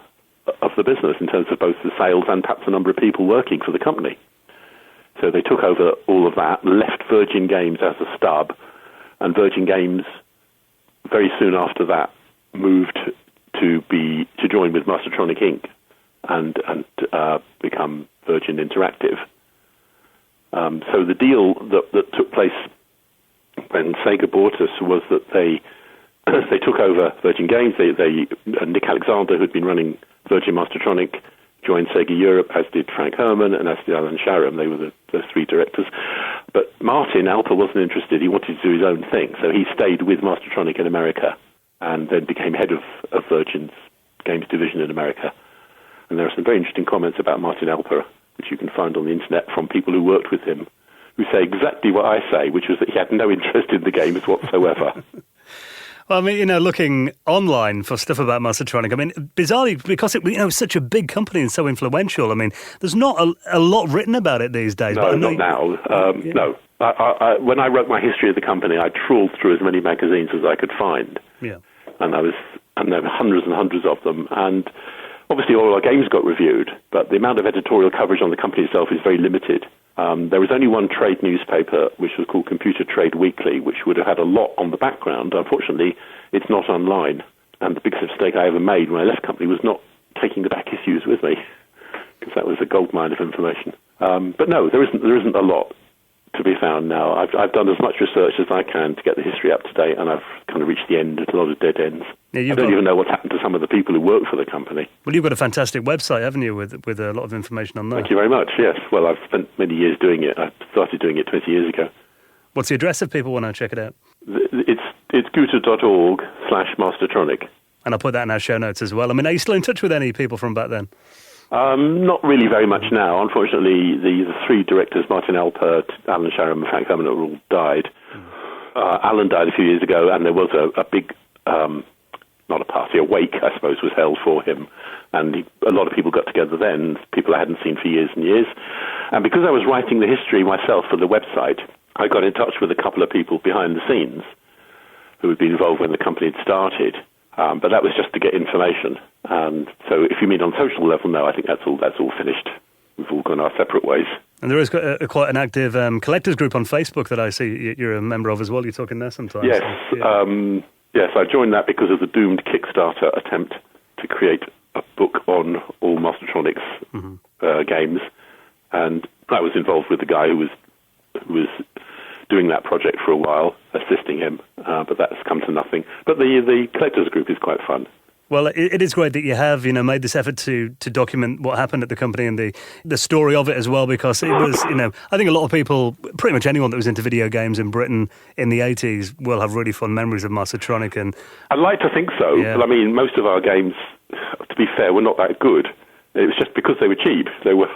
of the business in terms of both the sales and perhaps the number of people working for the company. So they took over all of that, left Virgin Games as a stub, and Virgin Games very soon after that moved to join with Mastertronic Inc. and become Virgin Interactive. So the deal that took place when Sega bought us was that they took over Virgin Games. Nick Alexander, who'd been running Virgin Mastertronic, joined Sega Europe, as did Frank Herman and as did Alan Sharam. They were the three directors. But Martin Alper wasn't interested. He wanted to do his own thing. So he stayed with Mastertronic in America and then became head of Virgin's games division in America. And there are some very interesting comments about Martin Alper, which you can find on the internet from people who worked with him, who say exactly what I say, which was that he had no interest in the games whatsoever. Well, I mean, looking online for stuff about Mastertronic, I mean, bizarrely, because it was such a big company and so influential, I mean, there's not a lot written about it these days. No, not now. No. When I wrote my history of the company, I trawled through as many magazines as I could find. Yeah. And there were hundreds and hundreds of them. And obviously all our games got reviewed, but the amount of editorial coverage on the company itself is very limited. There was only one trade newspaper, which was called Computer Trade Weekly, which would have had a lot on the background. Unfortunately, it's not online. And the biggest mistake I ever made when I left company was not taking the back issues with me, because that was a goldmine of information. But no, there isn't a lot to be found now. I've done as much research as I can to get the history up to date, and I've kind of reached the end at a lot of dead ends. Yeah, I don't even know what's happened to some of the people who work for the company. Well, you've got a fantastic website, haven't you, with a lot of information on that? Thank you very much, yes. Well, I've spent many years doing it. I started doing it 20 years ago. What's the address if people want to check it out? It's guta.org/Mastertronic. And I'll put that in our show notes as well. I mean, are you still in touch with any people from back then? Not really very much now. Unfortunately, the three directors, Martin Alper, Alan Sharam, and Frank Herman, all died. Alan died a few years ago, and there was a big, not a party, a wake, I suppose, was held for him. And a lot of people got together then, people I hadn't seen for years and years. And because I was writing the history myself for the website, I got in touch with a couple of people behind the scenes who had been involved when the company had started. But that was just to get information. And so if you mean on social level, no, I think that's all finished. We've all gone our separate ways. And there is quite an active collectors group on Facebook that I see you're a member of as well. You're talking there sometimes. Yes, so, yeah. Yes, I joined that because of the doomed Kickstarter attempt to create a book on all Mastertronic's games. And I was involved with the guy who was doing that project for a while, assisting him, but that's come to nothing. But the collectors group is quite fun. Well, it is great that you have, made this effort to document what happened at the company and the story of it as well, because it was, I think a lot of people, pretty much anyone that was into video games in Britain in the 80s will have really fond memories of Mastertronic. And I'd like to think so. Yeah. But I mean, most of our games, to be fair, were not that good. It was just because they were cheap. They were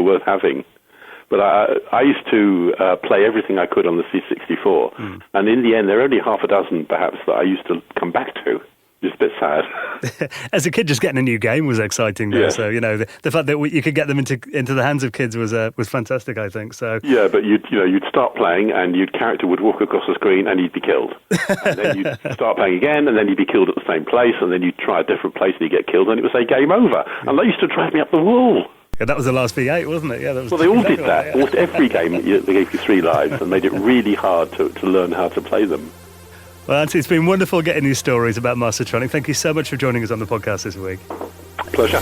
worth having. But I used to play everything I could on the C64, and in the end, there are only half a dozen, perhaps, that I used to come back to. Just a bit sad. As a kid, just getting a new game was exciting, though. Yeah. So the fact that you could get them into the hands of kids was fantastic, I think. So yeah, but you'd start playing, and your character would walk across the screen, and you'd be killed. And then you'd start playing again, and then you'd be killed at the same place, and then you'd try a different place, and you'd get killed, and it would say game over. And that used to drive me up the wall. yeah, that was the last V8, wasn't it? Yeah, that was. Well, they all did exactly that. right, yeah. Almost every game, they gave you 3 lives and made it really hard to learn how to play them. Well, Anthony, it's been wonderful getting these stories about Mastertronic. Thank you so much for joining us on the podcast this week. Pleasure.